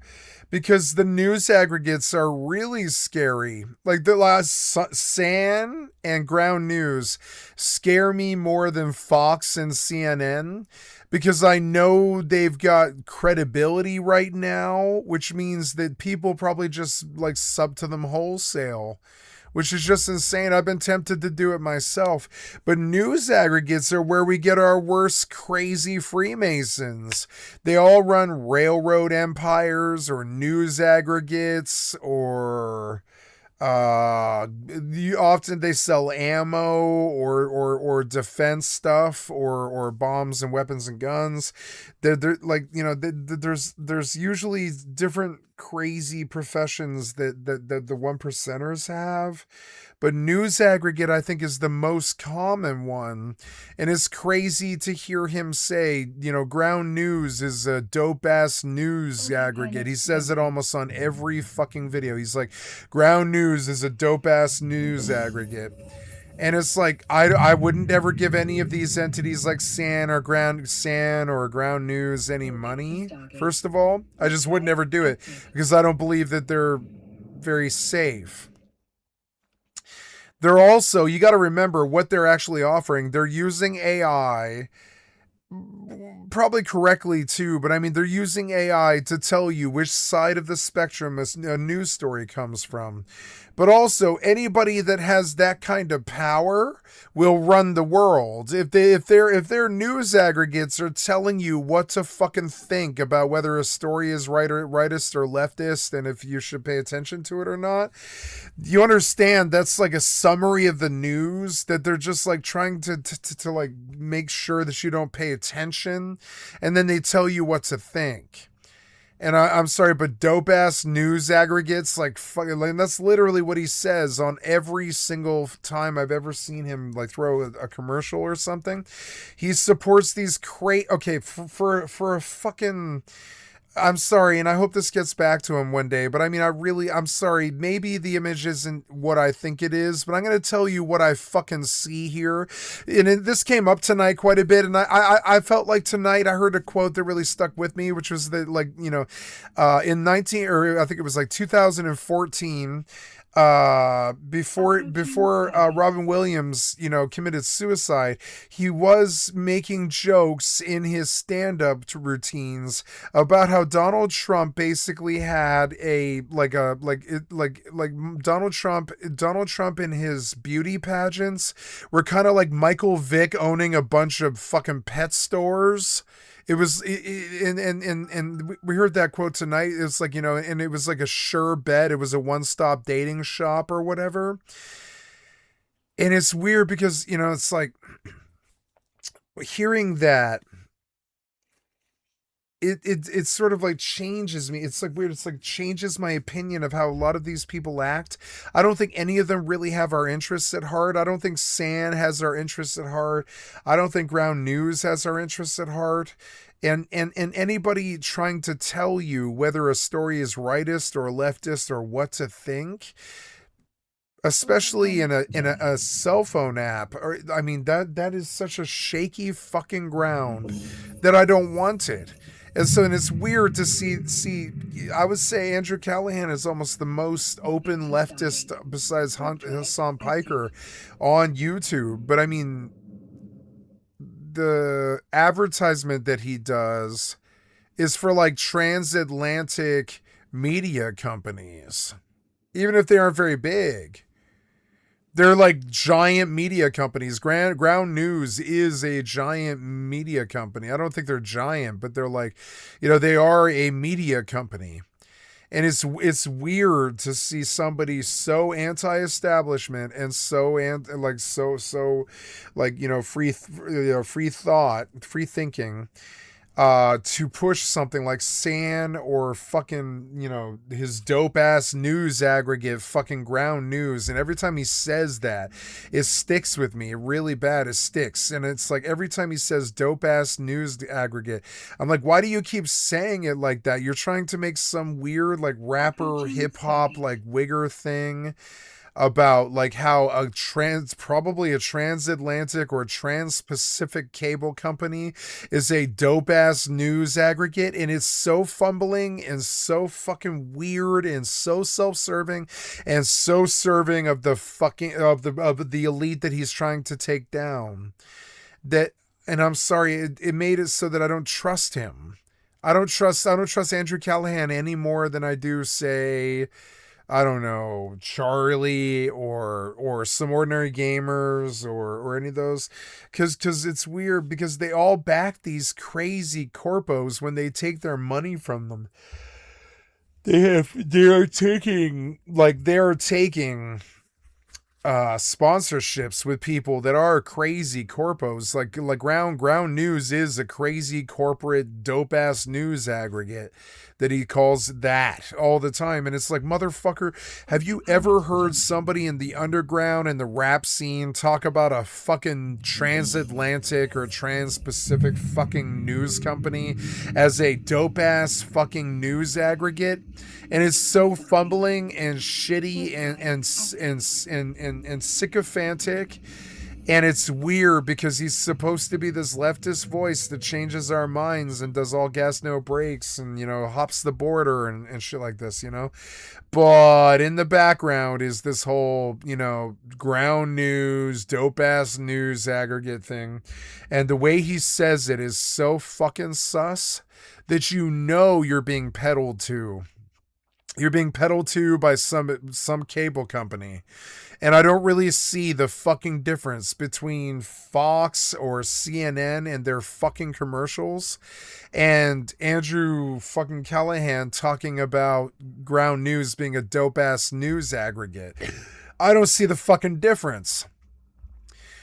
because the news aggregates are really scary. Like the last SAN and Ground News scare me more than Fox and CNN, because I know they've got credibility right now, which means that people probably just like sub to them wholesale, which is just insane. I've been tempted to do it myself. But news aggregates are where we get our worst crazy Freemasons. They all run railroad empires or news aggregates, or often they sell ammo or defense stuff or bombs and weapons and guns. They're like, you know, there's usually different crazy professions that the one percenters have, but news aggregate I think is the most common one. And it's crazy to hear him say, you know, Ground News is a dope ass news aggregate. He says it almost on every fucking video. He's like, Ground News is a dope ass news aggregate. And it's like, I wouldn't ever give any of these entities like SAN or Ground News any money. First of all, I just would never do it because I don't believe that they're very safe. They're also, you got to remember what they're actually offering. They're using AI, probably correctly too, but I mean, they're using AI to tell you which side of the spectrum a news story comes from. But also, anybody that has that kind of power will run the world. If their news aggregates are telling you what to fucking think about whether a story is rightist or leftist, and if you should pay attention to it or not, you understand that's like a summary of the news, that they're just like trying to like make sure that you don't pay attention, and then they tell you what to think. And I'm sorry, but dope-ass news aggregates, like that's literally what he says on every single time I've ever seen him like throw a commercial or something. He supports these okay, for a fucking... I'm sorry, and I hope this gets back to him one day, but I mean, I'm sorry, maybe the image isn't what I think it is, but I'm going to tell you what I fucking see here. And this came up tonight quite a bit, and I felt like tonight I heard a quote that really stuck with me, which was that, like, you know, I think it was like 2014, before Robin Williams, you know, committed suicide, he was making jokes in his stand-up routines about how Donald Trump basically had Donald Trump in his beauty pageants were kind of like Michael Vick owning a bunch of fucking pet stores. It was, and we heard that quote tonight. It's like, you know, and it was like a sure bet. It was a one-stop dating shop or whatever. And it's weird because, you know, it's like hearing that, it sort of like changes me. It's like weird. It's like changes my opinion of how a lot of these people act. I don't think any of them really have our interests at heart. I don't think SAN has our interests at heart. I don't think Ground News has our interests at heart. And anybody trying to tell you whether a story is rightist or leftist or what to think, especially in a cell phone app, or I mean, that is such a shaky fucking ground that I don't want it. And it's weird to see. I would say Andrew Callahan is almost the most open leftist besides Hassan Piker on YouTube. But I mean, the advertisement that he does is for like transatlantic media companies, even if they aren't very big. They're like giant media companies. Ground News is a giant media company. I don't think they're giant, but they're like, they are a media company. And it's weird to see somebody so anti-establishment and so free thought, free thinking, to push something like San or fucking, his dope ass news aggregate, fucking Ground News. And every time he says that, it sticks with me really bad. It sticks. And it's like every time he says dope ass news aggregate, I'm like, why do you keep saying it like that? You're trying to make some weird like rapper hip hop like wigger thing about like how probably a transatlantic or trans-Pacific cable company is a dope-ass news aggregate, and it's so fumbling and so fucking weird and so self-serving and so serving of the fucking of the elite that he's trying to take down. And I'm sorry, it made it so that I don't trust him. I don't trust Andrew Callahan any more than I do, say, I don't know, Charlie or Some Ordinary Gamers or any of those. Because it's weird because they all back these crazy corpos when they take their money from them. They're taking sponsorships with people that are crazy corpos. Like Ground News is a crazy corporate dope ass news aggregate that he calls that all the time. And it's like, motherfucker, have you ever heard somebody in the underground and the rap scene talk about a fucking transatlantic or trans-Pacific fucking news company as a dope ass fucking news aggregate? And it's so fumbling and shitty and sycophantic. And it's weird because he's supposed to be this leftist voice that changes our minds and does all gas, no brakes and, hops the border and shit like this, But in the background is this whole, Ground News, dope ass news aggregate thing. And the way he says it is so fucking sus that you're being peddled to. You're being peddled to by some cable company. And I don't really see the fucking difference between Fox or CNN and their fucking commercials and Andrew fucking Callahan talking about Ground News being a dope ass news aggregate. I don't see the fucking difference.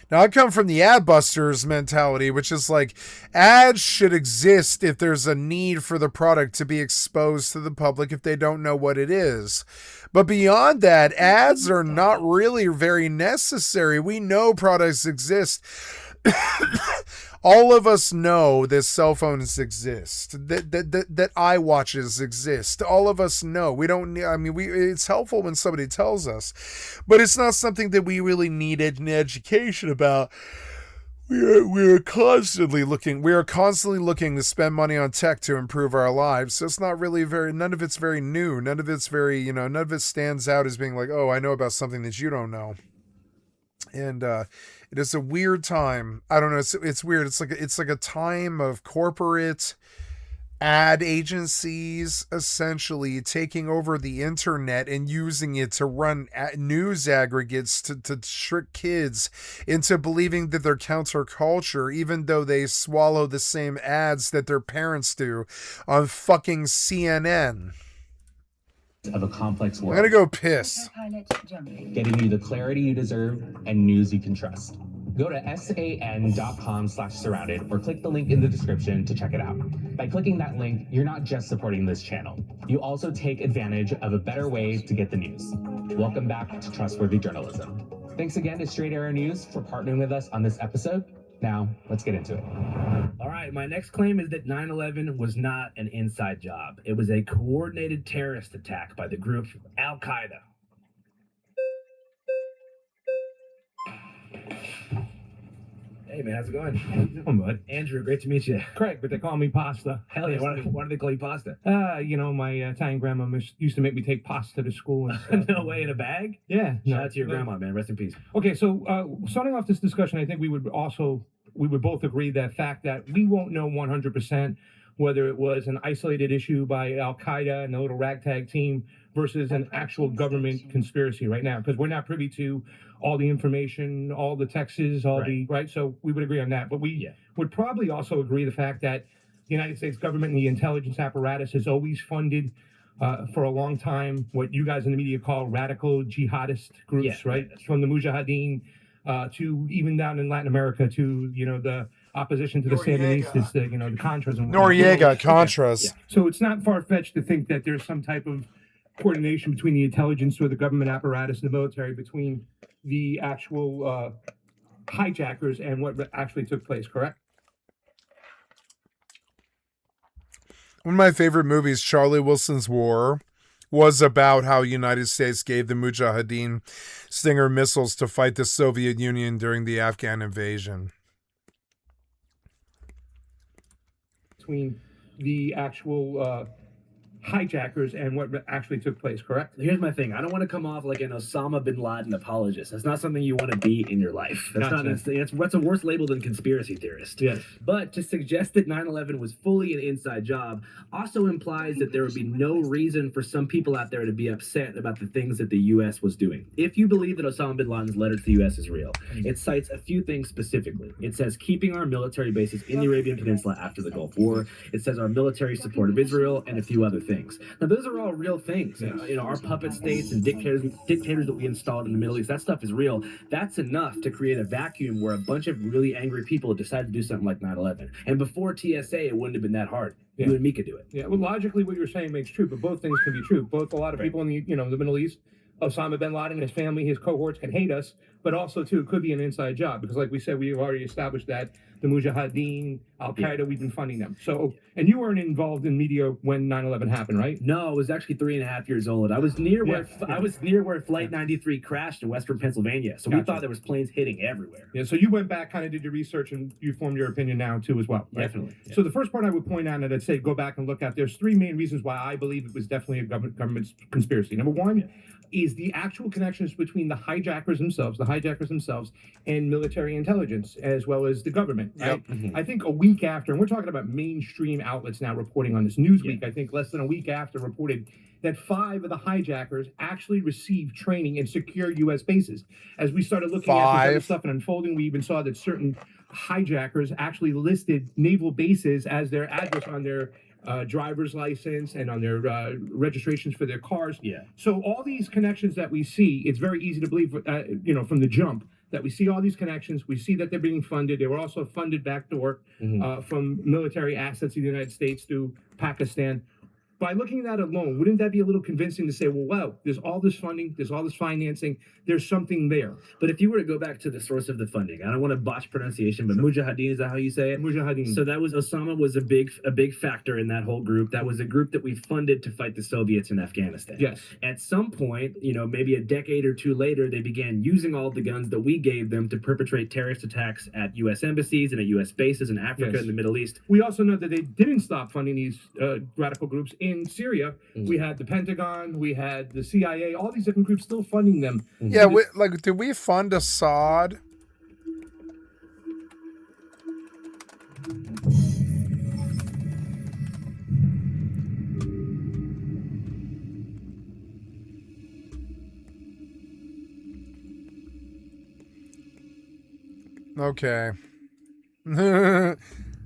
Now, I come from the ad busters mentality, which is like ads should exist if there's a need for the product to be exposed to the public if they don't know what it is. But beyond that, ads are not really very necessary. We know products exist. All of us know that cell phones exist, that iWatches exist. All of us know. We don't. It's helpful when somebody tells us, but it's not something that we really need an education about. We are constantly looking to spend money on tech to improve our lives. So it's not really none of it's very new. None of it's very, none of it stands out as being like, oh, I know about something that you don't know. And it is a weird time. I don't know. It's weird. It's like a time of corporate ad agencies essentially taking over the internet and using it to run news aggregates to trick kids into believing that they're counterculture, even though they swallow the same ads that their parents do on fucking CNN. Of a complex world. I'm gonna go piss. Getting you the clarity you deserve and news you can trust. Go to san.com/surrounded or click the link in the description to check it out. By clicking that link, you're not just supporting this channel. You also take advantage of a better way to get the news. Welcome back to Trustworthy Journalism. Thanks again to Straight Arrow News for partnering with us on this episode. Now, let's get into it. All right, my next claim is that 9/11 was not an inside job. It was a coordinated terrorist attack by the group Al-Qaeda. Hey, man, how's it going? How you doing, bud? Andrew, great to meet you. Craig, but they call me Pasta. Hell yeah, why do they call you Pasta? My Italian grandma used to make me take pasta to school and stuff. No way, in a bag? Yeah. Shout out to your grandma, man. Rest in peace. Okay, so starting off this discussion, I think we would both agree that fact that we won't know 100% whether it was an isolated issue by Al-Qaeda and a little ragtag team versus an actual government conspiracy right now, because we're not privy to all the information, all the texts, right? So we would agree on that. But we would probably also agree the fact that the United States government and the intelligence apparatus has always funded for a long time what you guys in the media call radical jihadist groups, right? From the Mujahideen to even down in Latin America to, the opposition to the Sandinistas, the Contras. And Noriega, Contras. Yeah. So it's not far-fetched to think that there's some type of coordination between the intelligence or the government apparatus and the military between the actual hijackers and what actually took place, correct? One of my favorite movies, Charlie Wilson's War, was about how United States gave the Mujahideen Stinger missiles to fight the Soviet Union during the Afghan invasion. Between the actual hijackers and what actually took place, correct? Here's my thing. I don't want to come off like an Osama bin Laden apologist. That's not something you want to be in your life. That's that's a worse label than conspiracy theorist. Yes. But to suggest that 9/11 was fully an inside job also implies that there would be no reason for some people out there to be upset about the things that the U.S. was doing. If you believe that Osama bin Laden's letter to the U.S. is real, it cites a few things specifically. It says keeping our military bases in the Arabian Peninsula after the Gulf War. It says our military support of Israel and a few other things. Now, those are all real things. Our puppet states and dictators that we installed in the Middle East, that stuff is real. That's enough to create a vacuum where a bunch of really angry people decided to do something like 9/11. And before TSA, it wouldn't have been that hard. You and me could do it. Yeah, well, logically, what you're saying makes true, but both things can be true. Both a lot of people in the the Middle East, Osama bin Laden, his family, his cohorts can hate us, but also too it could be an inside job because, like we said, we've already established that the Mujahideen, Al Qaeda, we've been funding them. So, and you weren't involved in media when 9/11 happened, right? No, I was actually 3.5 years old. I was near where Flight 93 crashed in Western Pennsylvania. So we thought there was planes hitting everywhere. Yeah. So you went back, kind of did your research, and you formed your opinion now too as well. Right? Definitely. Yeah. So the first part I would point out, and I'd say go back and look at. There's three main reasons why I believe it was definitely a government conspiracy. Number one. Is the actual connections between the hijackers themselves, and military intelligence, as well as the government. Right? I think a week after, and we're talking about mainstream outlets now reporting on this. Newsweek, I think less than a week after, reported that 5 of the hijackers actually received training in secure U.S. bases. As we started looking at this other stuff and unfolding, we even saw that certain hijackers actually listed naval bases as their address on their driver's license and on their registrations for their cars. Yeah. So all these connections that we see, it's very easy to believe, from the jump, that we see all these connections. We see that they're being funded. They were also funded backdoor from military assets in the United States to Pakistan. By looking at that alone, wouldn't that be a little convincing to say, well, wow, there's all this funding, there's all this financing, there's something there. But if you were to go back to the source of the funding, I don't want to botch pronunciation, but Mujahideen, is that how you say it? Mujahideen. So that was, Osama was a big factor in that whole group. That was a group that we funded to fight the Soviets in Afghanistan. Yes. At some point, maybe a decade or two later, they began using all the guns that we gave them to perpetrate terrorist attacks at U.S. embassies and at U.S. bases in Africa and the Middle East. We also know that they didn't stop funding these radical groups in Syria. We had the Pentagon, we had the CIA, all these different groups still funding them. Yeah, did we fund Assad? Okay.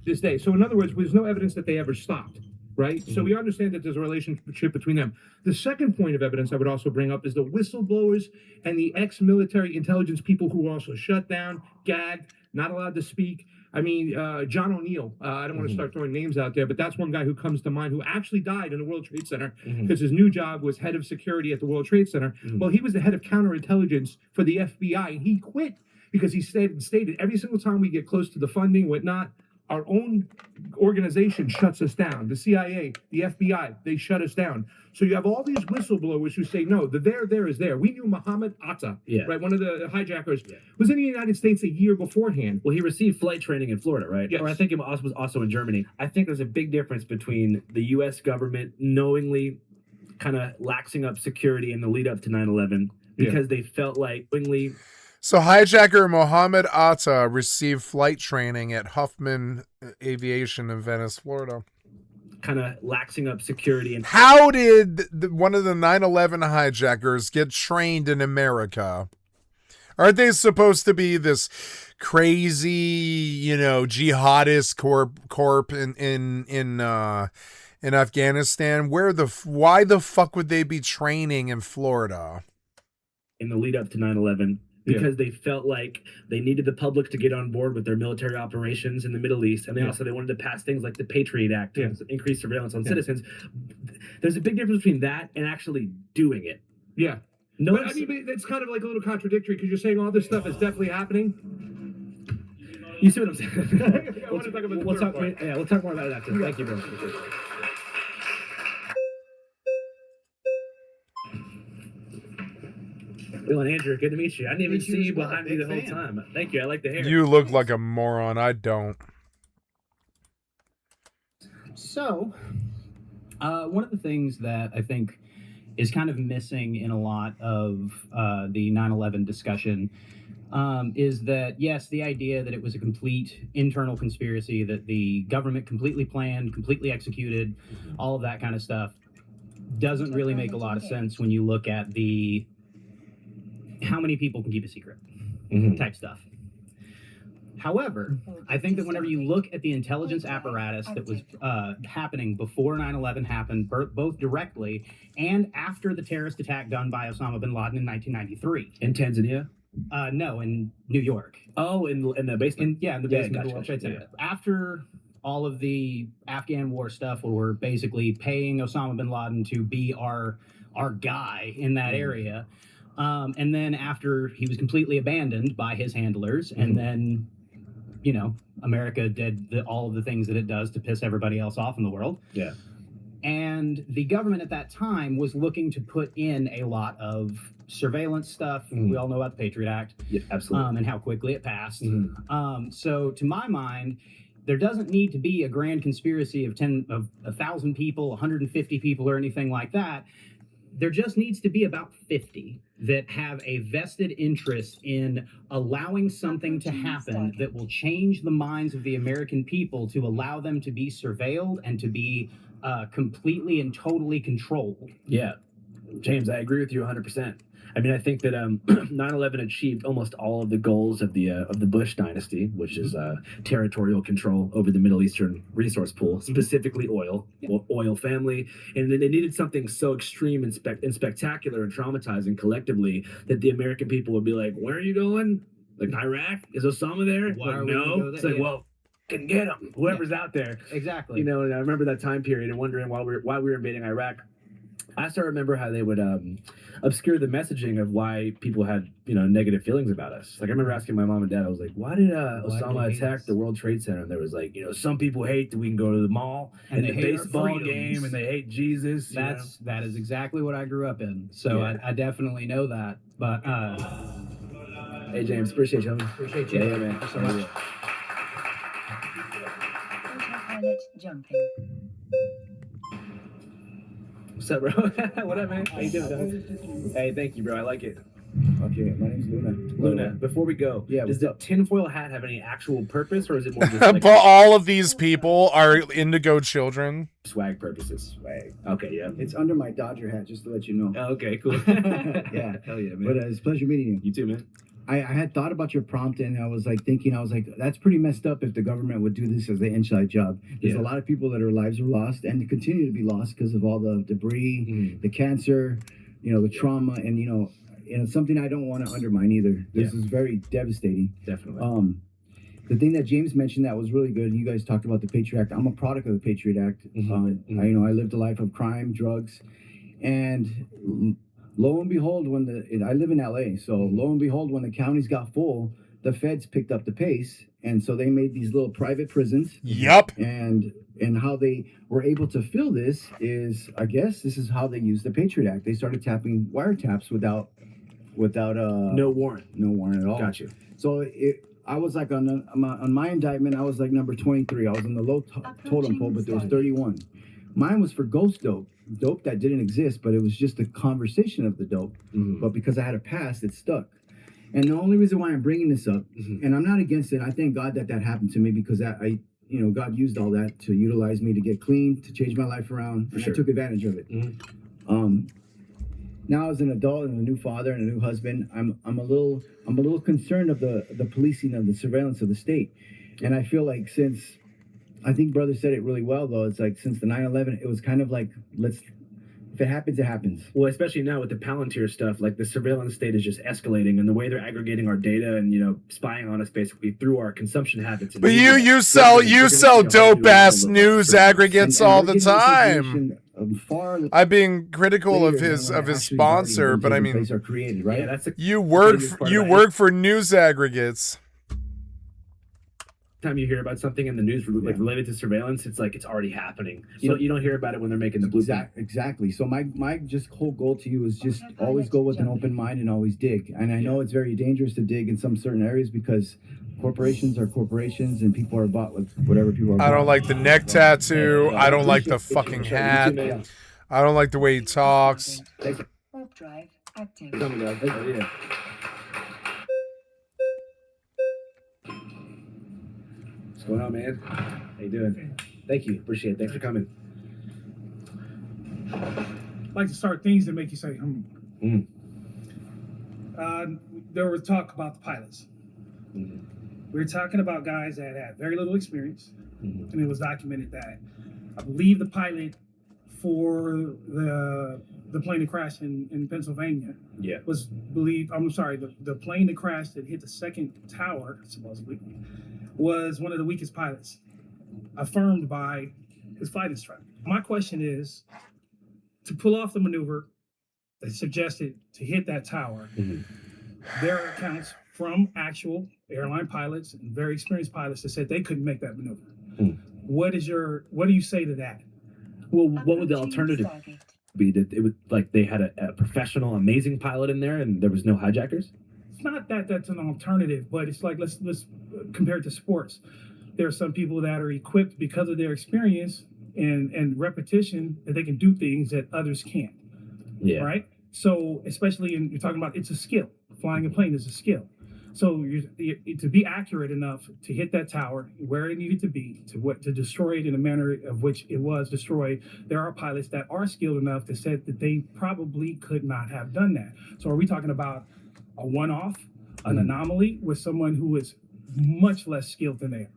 This day. So in other words, there's no evidence that they ever stopped. Right? So we understand that there's a relationship between them. The second point of evidence I would also bring up is the whistleblowers and the ex-military intelligence people who were also shut down, gagged, not allowed to speak. I mean, John O'Neill, I don't want to start throwing names out there, but that's one guy who comes to mind who actually died in the World Trade Center because his new job was head of security at the World Trade Center. Well, he was the head of counterintelligence for the FBI, and he quit because he stated every single time we get close to the funding, whatnot, our own organization shuts us down. The CIA, the FBI, they shut us down. So you have all these whistleblowers who say, no, the there is there. We knew Mohammed Atta, right? One of the hijackers was in the United States a year beforehand. Well, he received flight training in Florida, right? Yes. Or I think it was also in Germany. I think there's a big difference between the U.S. government knowingly kind of laxing up security in the lead up to 9/11 because they felt like knowingly. So hijacker Mohammed Atta received flight training at Huffman Aviation in Venice, Florida. kind of laxing up security. And how did one of the 9/11 hijackers get trained in America? Aren't they supposed to be this crazy, you know, jihadist corp in Afghanistan? Why the fuck would they be training in Florida? In the lead up to 9/11, because they felt like they needed the public to get on board with their military operations in the Middle East, and they wanted to pass things like the Patriot Act to increase surveillance on citizens. There's a big difference between that and actually doing it. Yeah. No, but I mean, it's kind of like a little contradictory because you're saying all this stuff is definitely happening. You see what I'm saying? We'll talk about we'll talk more about it after. Thank you, bro. Bill and Andrew, good to meet you. I didn't even see you behind me the whole time. Thank you. I like the hair. You look like a moron. I don't. So, one of the things that I think is kind of missing in a lot of the 9/11 discussion is that, yes, the idea that it was a complete internal conspiracy, that the government completely planned, completely executed, all of that kind of stuff, doesn't really make a lot of sense when you look at the how many people can keep a secret type stuff. However, I think that whenever you look at the intelligence apparatus that was happening before 9/11 happened, both directly and after the terrorist attack done by Osama bin Laden in 1993. In Tanzania? No, in New York. Oh, in the basement? In the basement of the World Trade Center. After all of the Afghan war stuff, where we're basically paying Osama bin Laden to be our guy in that area. And then after he was completely abandoned by his handlers, and then, you know, America did all of the things that it does to piss everybody else off in the world. Yeah. And the government at that time was looking to put in a lot of surveillance stuff. We all know about the Patriot Act. Yeah, absolutely. And how quickly it passed. So to my mind, there doesn't need to be a grand conspiracy of 1,000 people, 150 people, or anything like that. There just needs to be about 50 that have a vested interest in allowing something to happen that will change the minds of the American people, to allow them to be surveilled and to be completely and totally controlled. Yeah. James, I agree with you 100%. I mean, I think that 9/11 achieved almost all of the goals of the Bush dynasty, which is territorial control over the Middle Eastern resource pool, specifically oil, oil family. And then they needed something so extreme and spectacular and traumatizing collectively that the American people would be like, where are you going? Like, Iraq? Is Osama there? Why are we no. gonna go It's there? like, well, can get him. Whoever's out there. Exactly. You know, and I remember that time period and wondering why we were invading Iraq. I still remember how they would obscure the messaging of why people had, you know, negative feelings about us. Like, I remember asking my mom and dad, I was like, why did Osama attack the World Trade Center? And there was like, you know, some people hate that we can go to the mall and the baseball game, and they hate Jesus. That is exactly what I grew up in. So I definitely know that. But hey, James, appreciate you. Appreciate you. Yeah, man. Thank you so much. Autopilot jumping. What's up, bro? What up, man? How you doing? Hey, thank you, bro. I like it. Okay, my name's Luna. Luna, before we go, does the tinfoil hat have any actual purpose, or is it more just But all of these people are indigo children. Swag purposes? Swag. Okay, yeah. It's under my Dodger hat, just to let you know. Okay, cool. Yeah. Hell yeah, man. But it's a pleasure meeting you. You too, man. I had thought about your prompt, and I was like thinking, that's pretty messed up if the government would do this as the inside job. There's a lot of people that their lives are lost and continue to be lost because of all the debris, the cancer, you know, the trauma, and it's something I don't want to undermine either. This is very devastating. Definitely. The thing that James mentioned that was really good, you guys talked about the Patriot Act. I'm a product of the Patriot Act. I lived a life of crime, drugs, and lo and behold, I live in LA, so lo and behold, when the counties got full, the feds picked up the pace, and so they made these little private prisons. Yep. And how they were able to fill this is, I guess, this is how they used the Patriot Act. They started tapping wiretaps without no warrant. No warrant at all. Got you. So I was like on my indictment, I was like number 23. I was on the low totem pole, but there was 31. Mine was for ghost dope that didn't exist, but it was just a conversation of the dope. But because I had a past, it stuck. And the only reason why I'm bringing this up, and I'm not against it, I thank God that happened to me, because God used all that to utilize me to get clean, to change my life around, and I took advantage of it. Now as an adult and a new father and a new husband, I'm a little concerned of the policing of the surveillance of the state. And I feel like I think brother said it really well though, it's like since the 9/11, it was kind of like, if it happens, it happens. Well, especially now with the Palantir stuff, like the surveillance state is just escalating, and the way they're aggregating our data and spying on us basically through our consumption habits. But you sell dope ass news aggregates all the time. I'm being critical of his sponsor, but I mean, are created, right? Yeah, you work for news aggregates. Time you hear about something in the news related to surveillance, it's like it's already happening. You don't hear about it when they're making the blueprint. Exactly. So my just whole goal to you is just always go with an open mind and always dig. And I know it's very dangerous to dig in some certain areas because corporations are corporations and people are bought with whatever people are. I don't like the neck tattoo. I don't like the fucking hat. I don't like the way he talks. Warp drive active. What's going on, man? How you doing? Thank you. Appreciate it. Thanks for coming. I'd like to start things that make you say, there was talk about the pilots. We were talking about guys that had very little experience, and it was documented that I believe the pilot for the plane that crashed in Pennsylvania was believed. I'm sorry, the plane that crashed that hit the second tower supposedly was one of the weakest pilots, affirmed by his flight instructor. My question is, to pull off the maneuver that suggested to hit that tower, there are accounts from actual airline pilots and very experienced pilots that said they couldn't make that maneuver. What do you say to that? Well, what would the alternative be? That it would they had a professional, amazing pilot in there, and there was no hijackers. It's not that that's an alternative, but it's like let's compare it to sports. There are some people that are equipped because of their experience and repetition that they can do things that others can't. Yeah. Right. So especially you're talking about, it's a skill. Flying a plane is a skill. So to be accurate enough to hit that tower where it needed to be, to destroy it in a manner of which it was destroyed, there are pilots that are skilled enough that said that they probably could not have done that. So are we talking about a one-off, an anomaly with someone who is much less skilled than they are?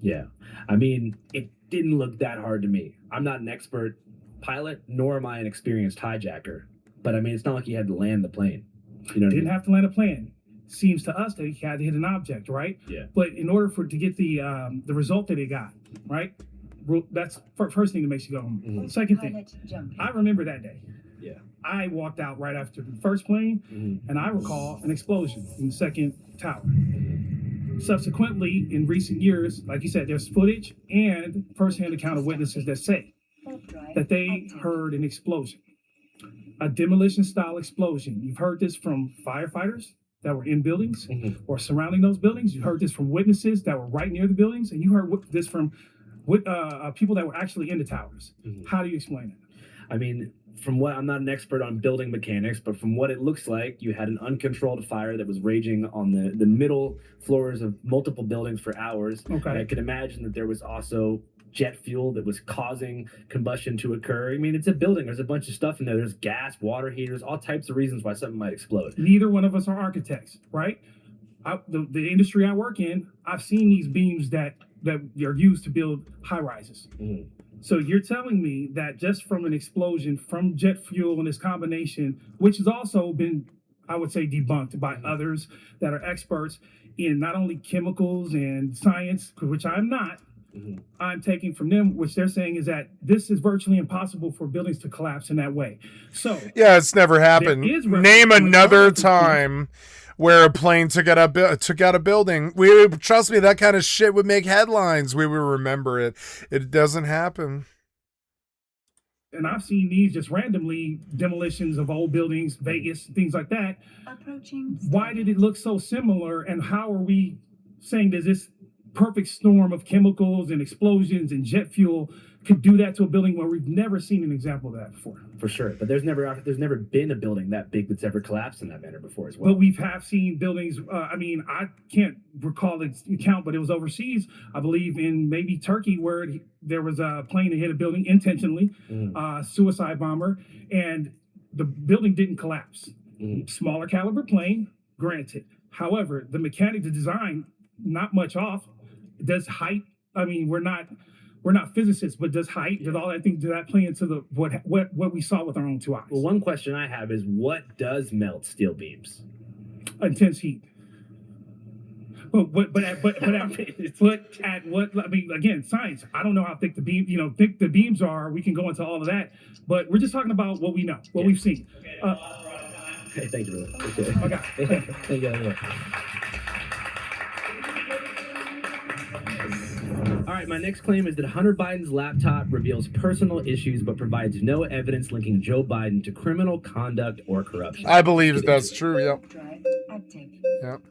Yeah. I mean, it didn't look that hard to me. I'm not an expert pilot, nor am I an experienced hijacker. But I mean, it's not like he had to land the plane. You know what I mean? Didn't have to land a plane. Seems to us that he had to hit an object, right? Yeah. But in order to get the result that he got, right? That's first thing that makes you go. Second thing, I remember that day. Yeah. I walked out right after the first plane, and I recall an explosion in the second tower. Subsequently, in recent years, like you said, there's footage and first-hand account of witnesses that say that they heard an explosion, a demolition-style explosion. You've heard this from firefighters that were in buildings or surrounding those buildings. You heard this from witnesses that were right near the buildings, and you heard this from people that were actually in the towers. How do you explain it? I mean, from what, I'm not an expert on building mechanics, but from what it looks like, you had an uncontrolled fire that was raging on the middle floors of multiple buildings for hours. Okay. And I could imagine that there was also jet fuel that was causing combustion to occur. I mean, it's a building. There's a bunch of stuff in there. There's gas, water heaters, all types of reasons why something might explode. Neither one of us are architects, right? The industry I work in, I've seen these beams that are used to build high rises. So you're telling me that just from an explosion, from jet fuel and this combination, which has also been, I would say, debunked by others that are experts in not only chemicals and science, which I'm not, I'm taking from them, which they're saying is that this is virtually impossible for buildings to collapse in that way. So yeah, it's never happened. Name another time where a plane took out a building. Trust me, that kind of shit would make headlines. We would remember it. It doesn't happen. And I've seen these just randomly demolitions of old buildings, Vegas, things like that. Why did it look so similar? And how are we saying that this perfect storm of chemicals and explosions and jet fuel could do that to a building where we've never seen an example of that before. For sure, but there's never been a building that big that's ever collapsed in that manner before as well. But we have seen buildings. I mean, I can't recall the count, but it was overseas. I believe in maybe Turkey, where there was a plane that hit a building intentionally, suicide bomber, and the building didn't collapse. Smaller caliber plane, granted. However, the mechanic, the design, not much off. Does height? I mean, we're not physicists, but does height, does all that thing, does that play into the what we saw with our own two eyes? Well, one question I have is, what does melt steel beams? Intense heat. But at what? I mean, again, science. I don't know how thick thick the beams are. We can go into all of that, but we're just talking about what we know, what we've seen. Okay, thank you, brother. Okay. Thank you. All right, my next claim is that Hunter Biden's laptop reveals personal issues but provides no evidence linking Joe Biden to criminal conduct or corruption. I believe that's true. Yep. Yep.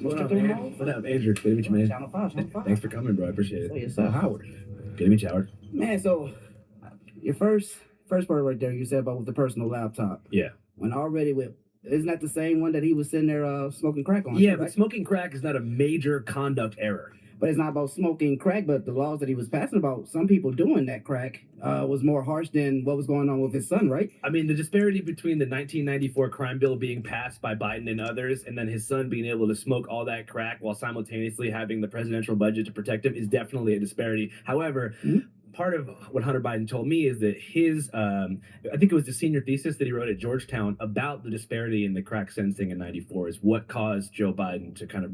What up, Andrew? Good to meet you, man. Channel 5. Thanks for coming, bro. I appreciate it. Hey, what's up, Howard? Good to meet you, Howard. Man, so your first part right there, you said about with the personal laptop. Yeah. When already isn't that the same one that he was sitting there smoking crack on? Yeah, right? but smoking crack is not a major conduct error. But it's not about smoking crack, but the laws that he was passing about some people doing that crack was more harsh than what was going on with his son, right? I mean, the disparity between the 1994 crime bill being passed by Biden and others, and then his son being able to smoke all that crack while simultaneously having the presidential budget to protect him is definitely a disparity. However, part of what Hunter Biden told me is that his, I think it was the senior thesis that he wrote at Georgetown about the disparity in the crack sentencing in 94 is what caused Joe Biden to kind of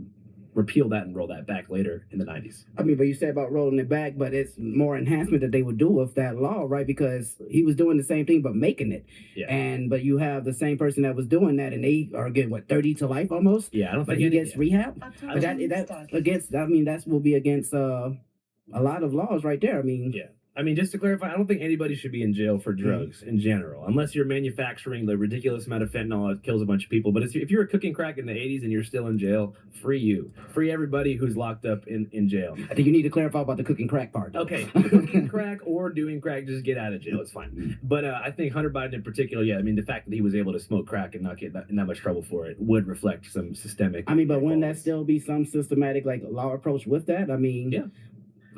repeal that and roll that back later in the 90s. I mean, but you said about rolling it back, but it's more enhancement that they would do with that law, right? Because he was doing the same thing but making it. Yeah. But you have the same person that was doing that, and they are getting 30 to life almost. Yeah, I don't but think he gets rehab. But that will be against a lot of laws right there. I mean, yeah. I mean, just to clarify, I don't think anybody should be in jail for drugs in general, unless you're manufacturing the ridiculous amount of fentanyl that kills a bunch of people. But if you're cooking crack in the 80s and you're still in jail, free you. Free everybody who's locked up in jail. I think you need to clarify about the cooking crack part. Okay, cooking crack or doing crack, just get out of jail. It's fine. But I think Hunter Biden in particular, yeah, I mean, the fact that he was able to smoke crack and not get in that much trouble for it would reflect some systemic. I mean, but wouldn't that still be some systematic law approach with that? I mean, yeah.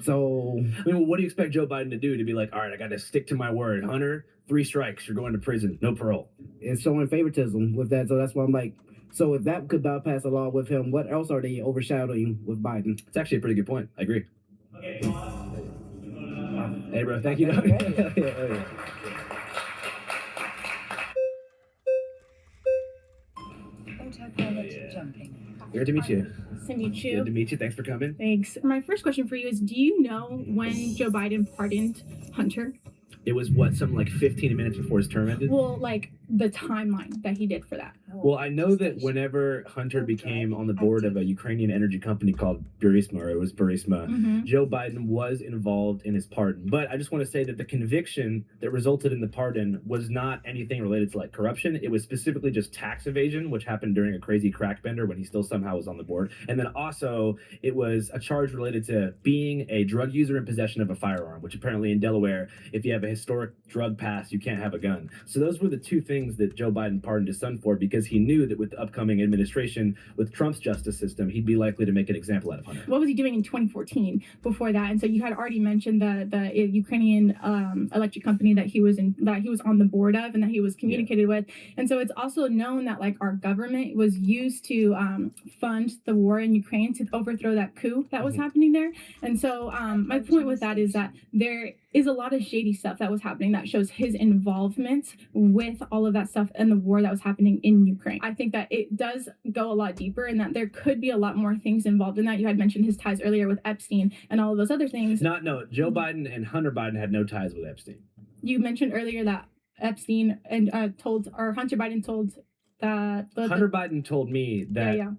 So, I mean, what do you expect Joe Biden to do? To be like, all right, I got to stick to my word. Hunter, 3 strikes, you're going to prison, no parole. It's showing favoritism with that. So that's why I'm like, so if that could bypass a law with him, what else are they overshadowing with Biden? It's actually a pretty good point. I agree. Okay. Hey, bro, thank you. Autopilot jumping. Good to meet you. Cindy Chu. Good to meet you. Thanks for coming. Thanks. My first question for you is, do you know when Joe Biden pardoned Hunter? It was something like 15 minutes before his term ended? Well, like the timeline that he did for that. Well, I know that whenever Hunter became on the board of a Ukrainian energy company called Burisma, or it was Burisma, Joe Biden was involved in his pardon. But I just want to say that the conviction that resulted in the pardon was not anything related to corruption. It was specifically just tax evasion, which happened during a crazy crack bender when he still somehow was on the board. And then also it was a charge related to being a drug user in possession of a firearm, which apparently in Delaware, if you have a historic drug pass, you can't have a gun. So those were the two things that Joe Biden pardoned his son for, because he knew that with the upcoming administration, with Trump's justice system, he'd be likely to make an example out of Hunter. What was he doing in 2014 before that? And so you had already mentioned the Ukrainian electric company that he was on the board of and that he was communicated with. And so it's also known that our government was used to fund the war in Ukraine to overthrow that coup that was happening there. And so my point with that is that there is a lot of shady stuff that was happening that shows his involvement with all of that stuff and the war that was happening in Ukraine. I think that it does go a lot deeper and that there could be a lot more things involved in that. You had mentioned his ties earlier with Epstein and all of those other things. No, Joe Biden and Hunter Biden had no ties with Epstein. You mentioned earlier that Epstein and Hunter Biden told that... Hunter Biden told me that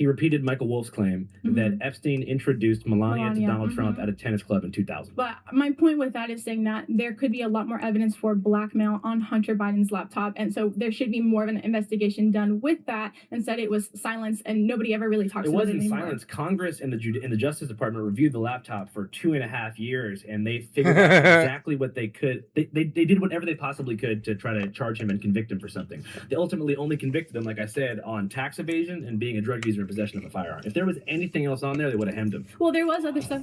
he repeated Michael Wolff's claim that Epstein introduced Melania to Donald Trump at a tennis club in 2000. But my point with that is saying that there could be a lot more evidence for blackmail on Hunter Biden's laptop. And so there should be more of an investigation done with that. Instead, it was silence and nobody ever really talks about it anymore. It wasn't silence. Congress and the Justice Department reviewed the laptop for 2.5 years, and they figured out exactly what they could. They did whatever they possibly could to try to charge him and convict him for something. They ultimately only convicted him, like I said, on tax evasion and being a drug user in possession of a firearm. If there was anything else on there, they would have hemmed him. Well, there was other stuff.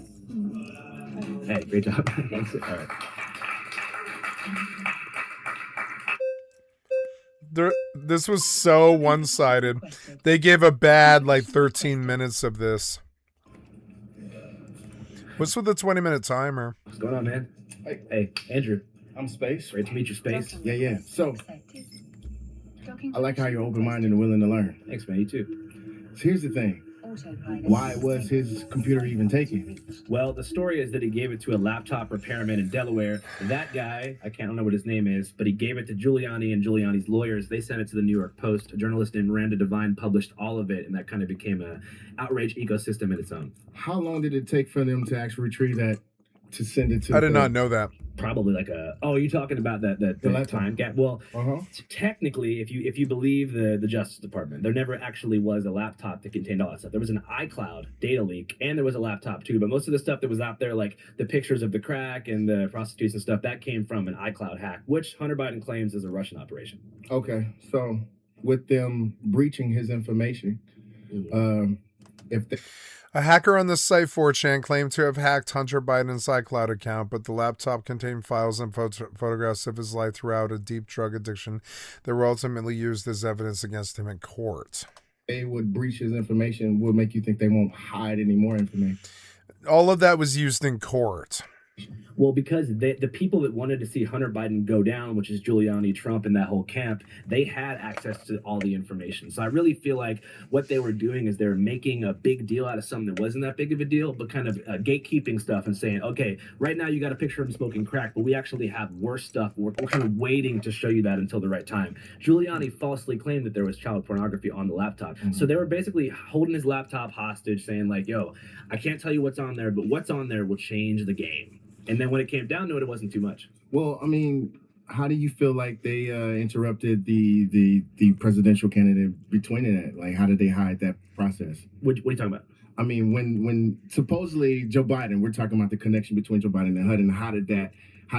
Hey, great job. Thanks. All right. This was so one-sided. They gave a bad, like, 13 minutes of this. What's with the 20-minute timer? What's going on, man? Hey, Andrew. I'm Space. Great to meet you, Space. Yeah. So, I like how you're open-minded and willing to learn. Thanks, man. You too. So here's the thing. Why was his computer even taken? Well, the story is that he gave it to a laptop repairman in Delaware. That guy, I can't remember what his name is, but he gave it to Giuliani and Giuliani's lawyers. They sent it to the New York Post. A journalist named Miranda Devine published all of it, and that kind of became an outrage ecosystem in its own. How long did it take for them to actually retrieve that to send it to? I did not know that. Probably like you're talking about that time gap. Well, technically, if you believe the Justice Department, there never actually was a laptop that contained all that stuff. There was an iCloud data leak, and there was a laptop too. But most of the stuff that was out there, like the pictures of the crack and the prostitution stuff, that came from an iCloud hack, which Hunter Biden claims is a Russian operation. Okay, so with them breaching his information, a hacker on the site 4chan claimed to have hacked Hunter Biden's iCloud account, but the laptop contained files and photographs of his life throughout a deep drug addiction that were ultimately used as evidence against him in court. They would breach his information would make you think they won't hide any more information. All of that was used in court. Well, because the people that wanted to see Hunter Biden go down, which is Giuliani, Trump, and that whole camp, they had access to all the information. So I really feel like what they were doing is they were making a big deal out of something that wasn't that big of a deal, but kind of gatekeeping stuff and saying, okay, right now you got a picture of him smoking crack, but we actually have worse stuff. We're kind of waiting to show you that until the right time. Giuliani falsely claimed that there was child pornography on the laptop. So they were basically holding his laptop hostage, saying like, yo, I can't tell you what's on there, but what's on there will change the game. And then when it came down to it, it wasn't too much. Well, I mean, how do you feel like they interrupted the presidential candidate between it? Like, how did they hide that process? What are you talking about? I mean, when supposedly Joe Biden, we're talking about the connection between Joe Biden and HUD, and how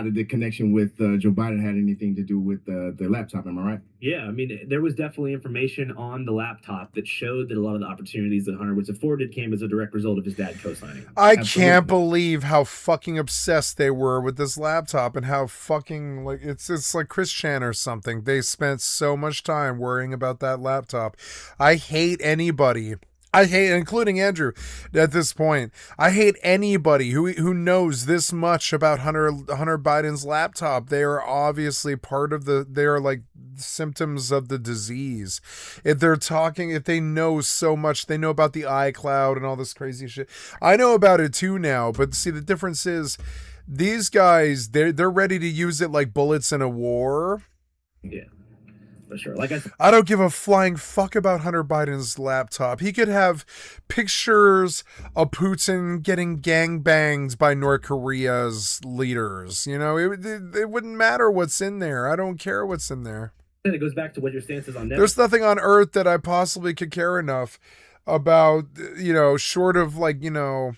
did the connection with Joe Biden had anything to do with the laptop? Am I right? Yeah, I mean, there was definitely information on the laptop that showed that a lot of the opportunities that Hunter was afforded came as a direct result of his dad co-signing. I can't believe how fucking obsessed they were with this laptop and how fucking, like, it's like Chris Chan or something. They spent so much time worrying about that laptop. I hate anybody. I hate, including Andrew, at this point. I hate anybody who knows this much about Hunter Biden's laptop. They are obviously they are like symptoms of the disease. If they know so much, they know about the iCloud and all this crazy shit. I know about it too now, but see, the difference is these guys, they're ready to use it like bullets in a war. Yeah. For sure. Like I don't give a flying fuck about Hunter Biden's laptop. He could have pictures of Putin getting gangbanged by North Korea's leaders. You know, it wouldn't matter what's in there. I don't care what's in there. And it goes back to what your stance is on Netflix. There's nothing on earth that I possibly could care enough about, you know, short of like, you know,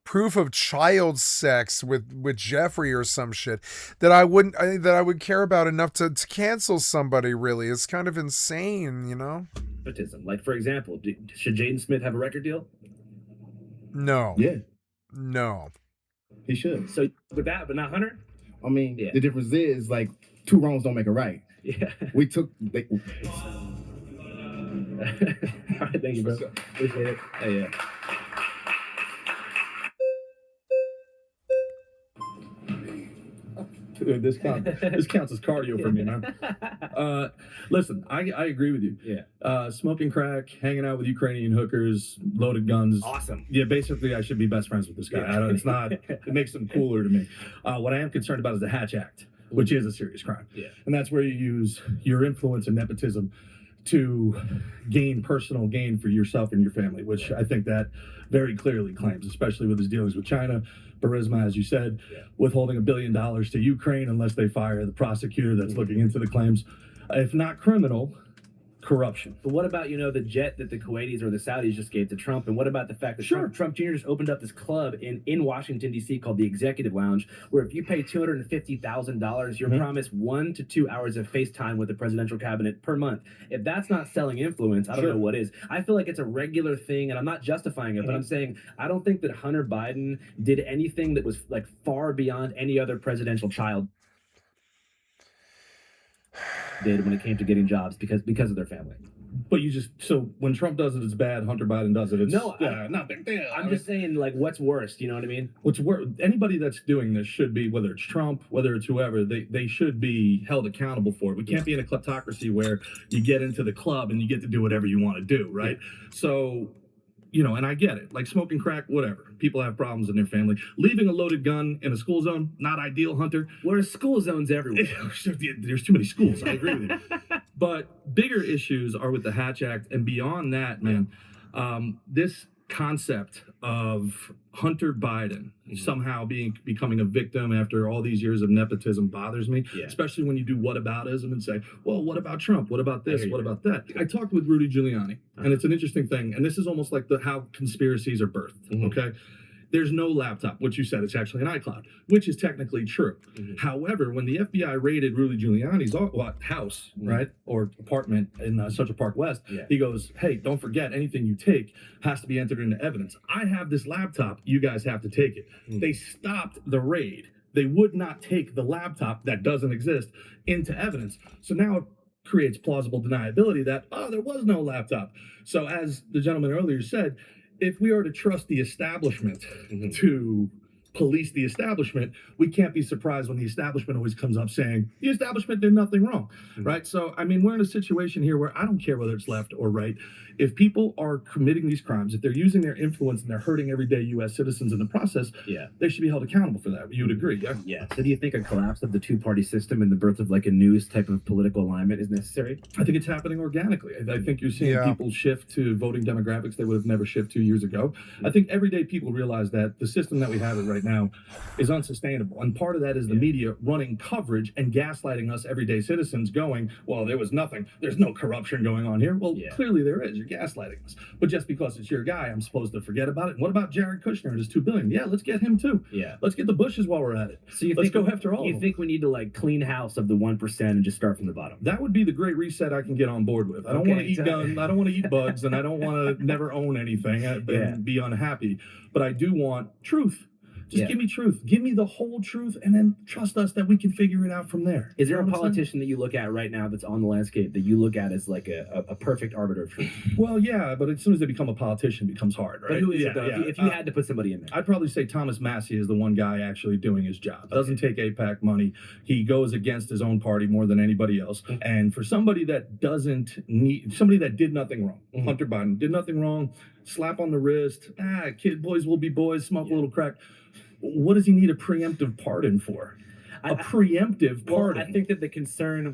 proof of child sex with Jeffrey or some shit that I would care about enough to cancel somebody. Really, it's kind of insane, you know. Like, for example, should Jaden Smith have a record deal? No. Yeah. No. He should. So with that, but not Hunter. I mean, the difference is like two wrongs don't make a right. Yeah. We took. All right, thank you, bro. Appreciate it. Yeah. Dude, this counts as cardio for me, man. Listen, I agree with you. Yeah. Smoking crack, hanging out with Ukrainian hookers, loaded guns. Awesome. Yeah, basically, I should be best friends with this guy. Yeah. It's not. It makes him cooler to me. What I am concerned about is the Hatch Act, which is a serious crime. Yeah. And that's where you use your influence and nepotism to gain personal gain for yourself and your family, which I think that very clearly claims, especially with his dealings with China, Burisma, as you said, withholding $1 billion to Ukraine unless they fire the prosecutor that's looking into the claims. If not criminal, corruption. But what about, the jet that the Kuwaitis or the Saudis just gave to Trump? And what about the fact that Trump Jr. just opened up this club in Washington, D.C. called the Executive Lounge, where if you pay $250,000, you're promised 1 to 2 hours of FaceTime with the presidential cabinet per month. If that's not selling influence, I don't know what is. I feel like it's a regular thing, and I'm not justifying it, but I'm saying I don't think that Hunter Biden did anything that was like far beyond any other presidential child did when it came to getting jobs because of their family. But so when Trump does it, it's bad. Hunter Biden does it, it's not big deal. I'm just saying, like, what's worse? You know what I mean? What's worse? Anybody that's doing this should be, whether it's Trump, whether it's whoever, they should be held accountable for it. We can't be in a kleptocracy where you get into the club and you get to do whatever you want to do, right? So, and I get it. Like smoking crack, whatever. People have problems in their family. Leaving a loaded gun in a school zone, not ideal, Hunter. There's school zones everywhere. There's too many schools. I agree with you. But bigger issues are with the Hatch Act. And beyond that, man, this concept of Hunter Biden somehow becoming a victim after all these years of nepotism bothers me, especially when you do whataboutism and say, well, what about Trump? What about this? What about that? I talked with Rudy Giuliani, and it's an interesting thing. And this is almost like how conspiracies are birthed, okay? There's no laptop, which you said it's actually an iCloud, which is technically true. However, when the FBI raided Rudy Giuliani's house, right, or apartment in Central Park West, he goes, hey, don't forget, anything you take has to be entered into evidence. I have this laptop. You guys have to take it. They stopped the raid. They would not take the laptop that doesn't exist into evidence. So now it creates plausible deniability that, there was no laptop. So as the gentleman earlier said, if we are to trust the establishment to police the establishment, we can't be surprised when the establishment always comes up saying the establishment did nothing wrong, right? So, I mean, we're in a situation here where I don't care whether it's left or right. If people are committing these crimes, if they're using their influence and they're hurting everyday U.S. citizens in the process, they should be held accountable for that. You would agree, yeah? So do you think a collapse of the two-party system and the birth of like a new type of political alignment is necessary? I think it's happening organically. I think you're seeing people shift to voting demographics they would have never shifted 2 years ago. I think everyday people realize that the system that we have right now is unsustainable. And part of that is the media running coverage and gaslighting us everyday citizens going, well, there was nothing. There's no corruption going on here. Well, clearly there is. You're gaslighting us. But just because it's your guy, I'm supposed to forget about it. And what about Jared Kushner and his $2 billion? Yeah, let's get him too. Let's get the Bushes while we're at it. So let's go after all of them. You think we need to like clean house of the 1% and just start from the bottom? That would be the great reset I can get on board with. I don't want to eat guns. I don't want to eat bugs, and I don't want to never own anything and be unhappy. But I do want truth. Just give me truth. Give me the whole truth, and then trust us that we can figure it out from there. Is there a politician that you look at right now that's on the landscape that you look at as like a perfect arbiter of truth? Well, yeah, but as soon as they become a politician, it becomes hard, right? But who is it, though? If you had to put somebody in there. I'd probably say Thomas Massey is the one guy actually doing his job. Doesn't take AIPAC money. He goes against his own party more than anybody else. And for somebody that somebody that did nothing wrong, Hunter Biden did nothing wrong, slap on the wrist, boys will be boys, smoke a little crack. What does he need a preemptive pardon for? A preemptive pardon. I think that the concern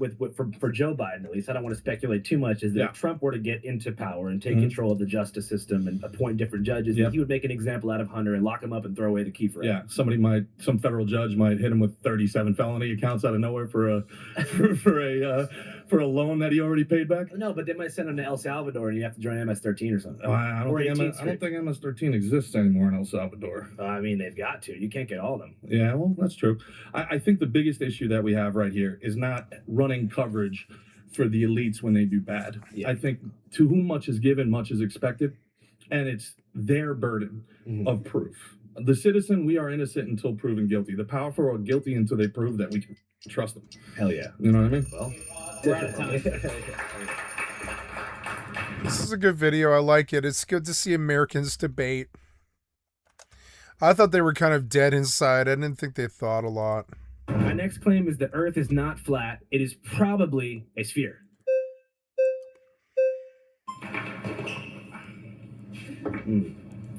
for Joe Biden, at least, I don't want to speculate too much, is that if Trump were to get into power and take control of the justice system and appoint different judges, he would make an example out of Hunter and lock him up and throw away the key for him. Yeah, some federal judge might hit him with 37 felony accounts out of nowhere for a loan that he already paid back. No, but they might send him to El Salvador and you have to join MS-13 or something. I don't think MS-13 exists anymore in El Salvador. I mean, they've got to. You can't get all of them. Yeah, well, that's true. I think the biggest issue that we have right here is not running coverage for the elites when they do bad. I think to whom much is given, much is expected, and it's their burden of proof. The citizen, we are innocent until proven guilty. The powerful are guilty until they prove that we can trust them. Hell yeah. You know what I mean? Well, we're out of time. This is a good video. I like it. It's good to see Americans debate. I thought they were kind of dead inside. I didn't think they thought a lot. My next claim is the Earth is not flat. It is probably a sphere.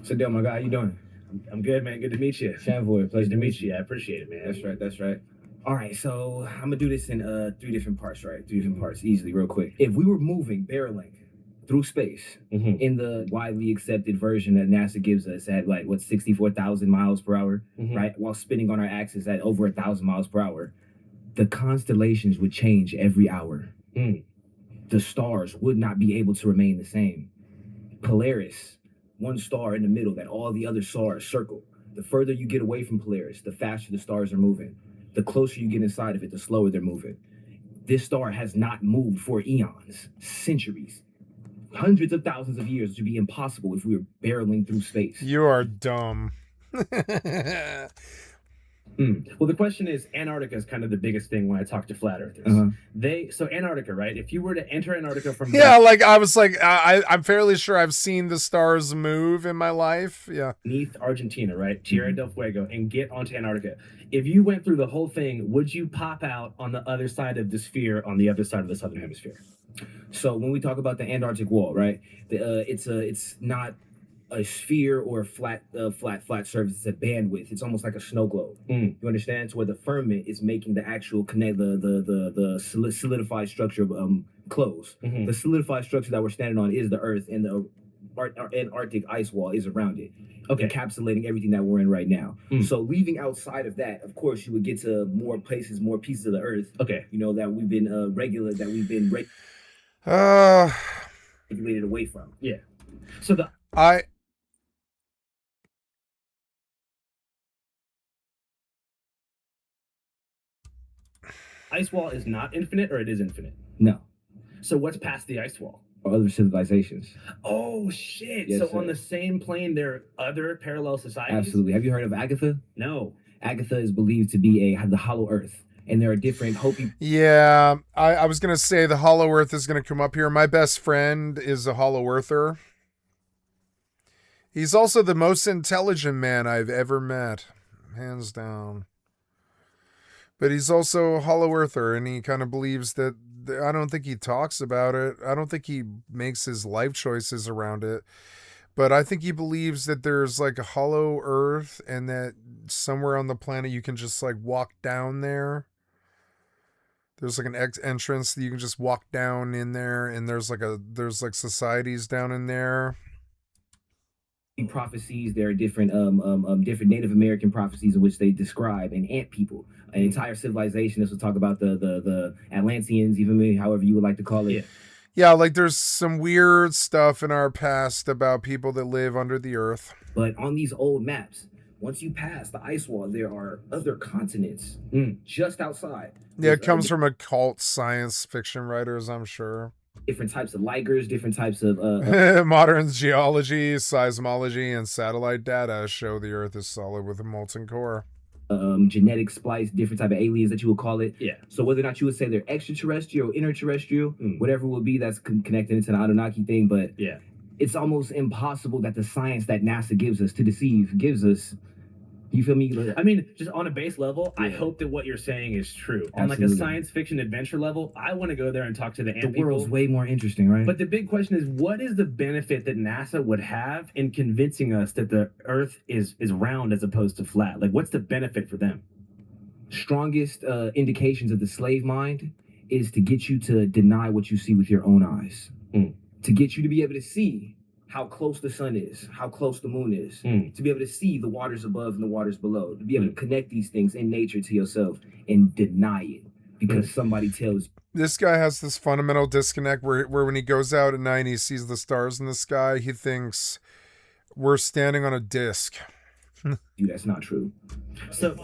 So, Dale, my guy, how you doing? I'm good, man. Good to meet you. Shanvoy, pleasure to meet you. I appreciate it, man. That's right. All right, so I'm gonna do this in 3 different parts, right? 3 different parts, easily, real quick. If we were moving barreling through space in the widely accepted version that NASA gives us at like what 64,000 miles per hour, right? While spinning on our axis at over 1,000 miles per hour, the constellations would change every hour. The stars would not be able to remain the same. Polaris, one star in the middle that all the other stars circle. The further you get away from Polaris, the faster the stars are moving. The closer you get inside of it, the slower they're moving. This star has not moved for eons, centuries, hundreds of thousands of years. It would be impossible if we were barreling through space. You are dumb. Well, the question is, Antarctica is kind of the biggest thing when I talk to flat earthers. So Antarctica, right? If you were to enter Antarctica from like I was like, I'm fairly sure I've seen the stars move in my life. Yeah. Beneath Argentina, right? Tierra del Fuego, and get onto Antarctica. If you went through the whole thing, would you pop out on the other side of the sphere, on the other side of the southern hemisphere? So when we talk about the Antarctic wall, right? It's not a sphere or a flat surface. It's a bandwidth. It's almost like a snow globe. You understand? So where the firmament is making the actual the solidified structure close. The solidified structure that we're standing on is the Earth, and the Antarctic ice wall is around it, encapsulating everything that we're in right now. So leaving outside of that, of course, you would get to more places, more pieces of the Earth. You know that we've been regulated away from. Yeah. So ice wall is not infinite, or it is infinite? No. So what's past the ice wall? Or other civilizations. Oh shit! Yes, so sir. on the same plane, there are other parallel societies. Absolutely. Have you heard of Agatha? No. Agatha is believed to be the Hollow Earth, and there are different Hopi. Yeah, I was gonna say the Hollow Earth is gonna come up here. My best friend is a Hollow Earther. He's also the most intelligent man I've ever met, hands down. But he's also a Hollow Earther, and he kind of believes that, I don't think he talks about it. I don't think he makes his life choices around it. But I think he believes that there's like a hollow Earth, and that somewhere on the planet you can just like walk down there. There's like an entrance that you can just walk down in there, and there's like societies down in there. Prophecies. There are different different Native American prophecies in which they describe an ant people, an entire civilization. This will talk about the Atlanteans, even however you would like to call it. Yeah, like there's some weird stuff in our past about people that live under the earth. But on these old maps, once you pass the ice wall, there are other continents just outside. Yeah, it comes from occult science fiction writers, I'm sure. Different types of ligers, different types of modern geology, seismology, and satellite data show the Earth is solid with a molten core. Genetic splice, different type of aliens that you would call it. Yeah. So whether or not you would say they're extraterrestrial, interterrestrial, whatever it will be, that's connected into the Anunnaki thing. But yeah, it's almost impossible that the science that NASA gives us to deceive gives us. You feel me? I mean, just on a base level, I hope that what you're saying is true. On like a science fiction adventure level, I want to go there and talk to the ant people. The world's way more interesting, right? But the big question is, what is the benefit that NASA would have in convincing us that the Earth is round as opposed to flat? Like, what's the benefit for them? Strongest indications of the slave mind is to get you to deny what you see with your own eyes. To get you to be able to see how close the sun is, how close the moon is, to be able to see the waters above and the waters below, to be able to connect these things in nature to yourself and deny it because somebody tells you. This guy has this fundamental disconnect where when he goes out at night and he sees the stars in the sky, he thinks we're standing on a disc. That's not true. So,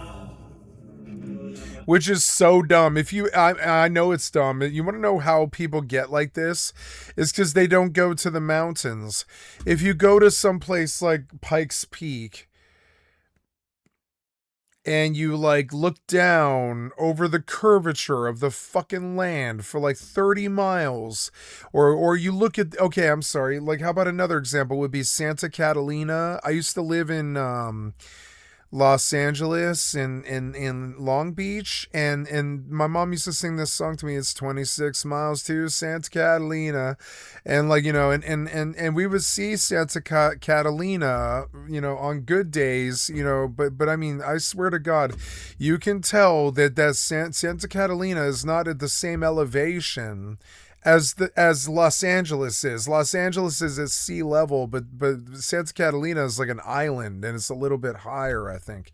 which is so dumb. I know it's dumb. You want to know how people get like this? It's because they don't go to the mountains. If you go to some place like Pikes Peak and you like look down over the curvature of the fucking land for like 30 miles, or you look at, okay, I'm sorry. Like, how about another example would be Santa Catalina? I used to live in, Los Angeles and in Long Beach, and my mom used to sing this song to me. It's 26 miles to Santa Catalina, and like, you know, and we would see Santa Catalina, you know, on good days, you know, but I mean, I swear to God, you can tell that Santa Catalina is not at the same elevation as Los Angeles is. Los Angeles is at sea level, but Santa Catalina is like an island, and it's a little bit higher, I think.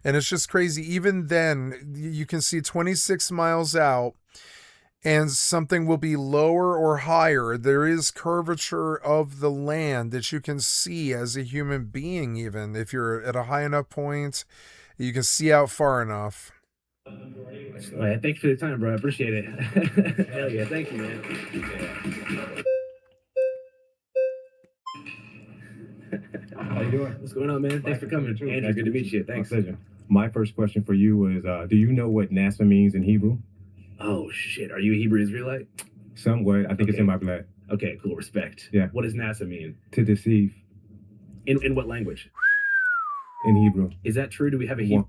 And it's just crazy. Even then, you can see 26 miles out, and something will be lower or higher. There is curvature of the land that you can see as a human being, even if you're at a high enough point, you can see out far enough. All right, thank you for the time, bro. I appreciate it. Hell yeah, thank you, man. How you doing? What's going on, man? Thanks for coming. Andrew, good to meet you. Thanks. My pleasure. My first question for you is, do you know what NASA means in Hebrew? Oh, shit. Are you a Hebrew Israelite? Somewhat. I think it's in my blood. Okay, cool. Respect. Yeah. What does NASA mean? To deceive. In what language? In Hebrew. Is that true? Do we have a Hebrew?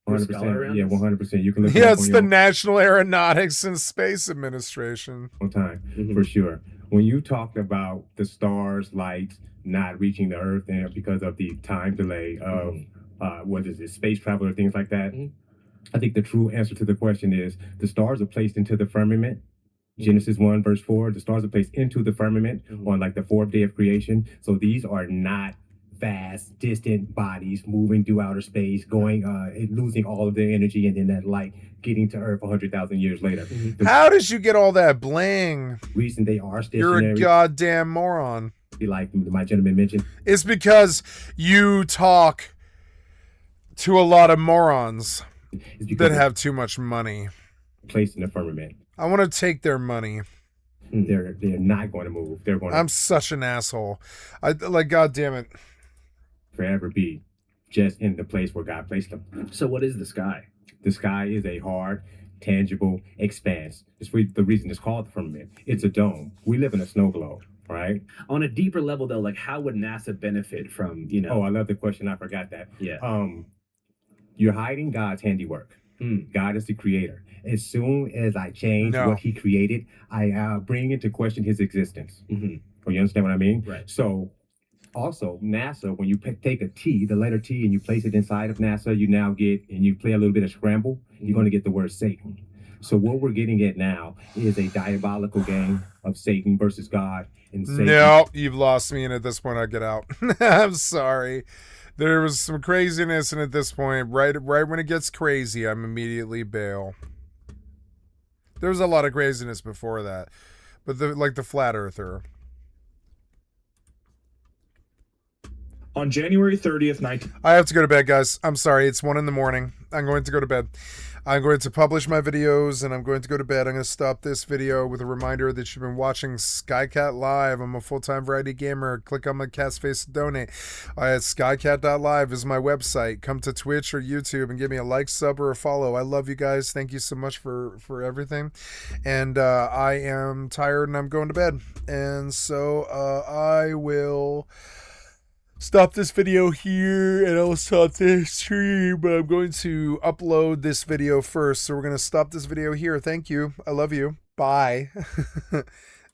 100%. Yeah, 100%. You can look Yeah, it up it's on the your National Aeronautics and Space Administration. own time, for sure. When you talked about the stars, lights not reaching the Earth and because of the time delay of what is it, space travel or things like that, I think the true answer to the question is the stars are placed into the firmament. Genesis 1 verse 4, the stars are placed into the firmament on like the fourth day of creation. So these are not vast, distant bodies moving through outer space, going, losing all of their energy, and then that light getting to Earth 100,000 years later. The How did you get all that bling? reason they are You're stationary, a goddamn moron. like my gentleman mentioned, It's because you talk to a lot of morons that have too much money. placed in the firmament. I want to take their money. They're not going to move. They're going to I'm such an asshole. I like, God damn it. forever be just in the place where God placed them. So what is the sky? The sky is a hard, tangible expanse. It's the reason it's called the firmament. It's a dome. We live in a snow globe, right? On a deeper level, though, like how would NASA benefit from, you know? Oh, I love the question. I forgot that. Yeah. You're hiding God's handiwork. God is the creator. As soon as I change what he created, I bring into question his existence. Or you understand what I mean? Right. So also, NASA, when you take a T, the letter T, and you place it inside of NASA, you now get, and you play a little bit of scramble, you're going to get the word Satan. So what we're getting at now is a diabolical game of Satan versus God. And Satan. No, you've lost me, and at this point, I get out. I'm sorry. There was some craziness, and at this point, right when it gets crazy, I'm immediately bail. There was a lot of craziness before that, but the flat earther. On January 30th, I have to go to bed, guys. I'm sorry. It's 1 a.m. I'm going to go to bed. I'm going to publish my videos, and I'm going to go to bed. I'm going to stop this video with a reminder that you've been watching Skycatlive. I'm a full-time variety gamer. Click on my cat's face to donate. Skycat.live is my website. Come to Twitch or YouTube and give me a like, sub, or a follow. I love you guys. Thank you so much for everything. And I am tired, and I'm going to bed. And so I will stop this video here, and I'll stop this stream, but I'm going to upload this video first. So we're going to stop this video here. Thank you. I love you. Bye. We're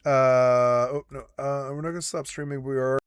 not going to stop streaming. We are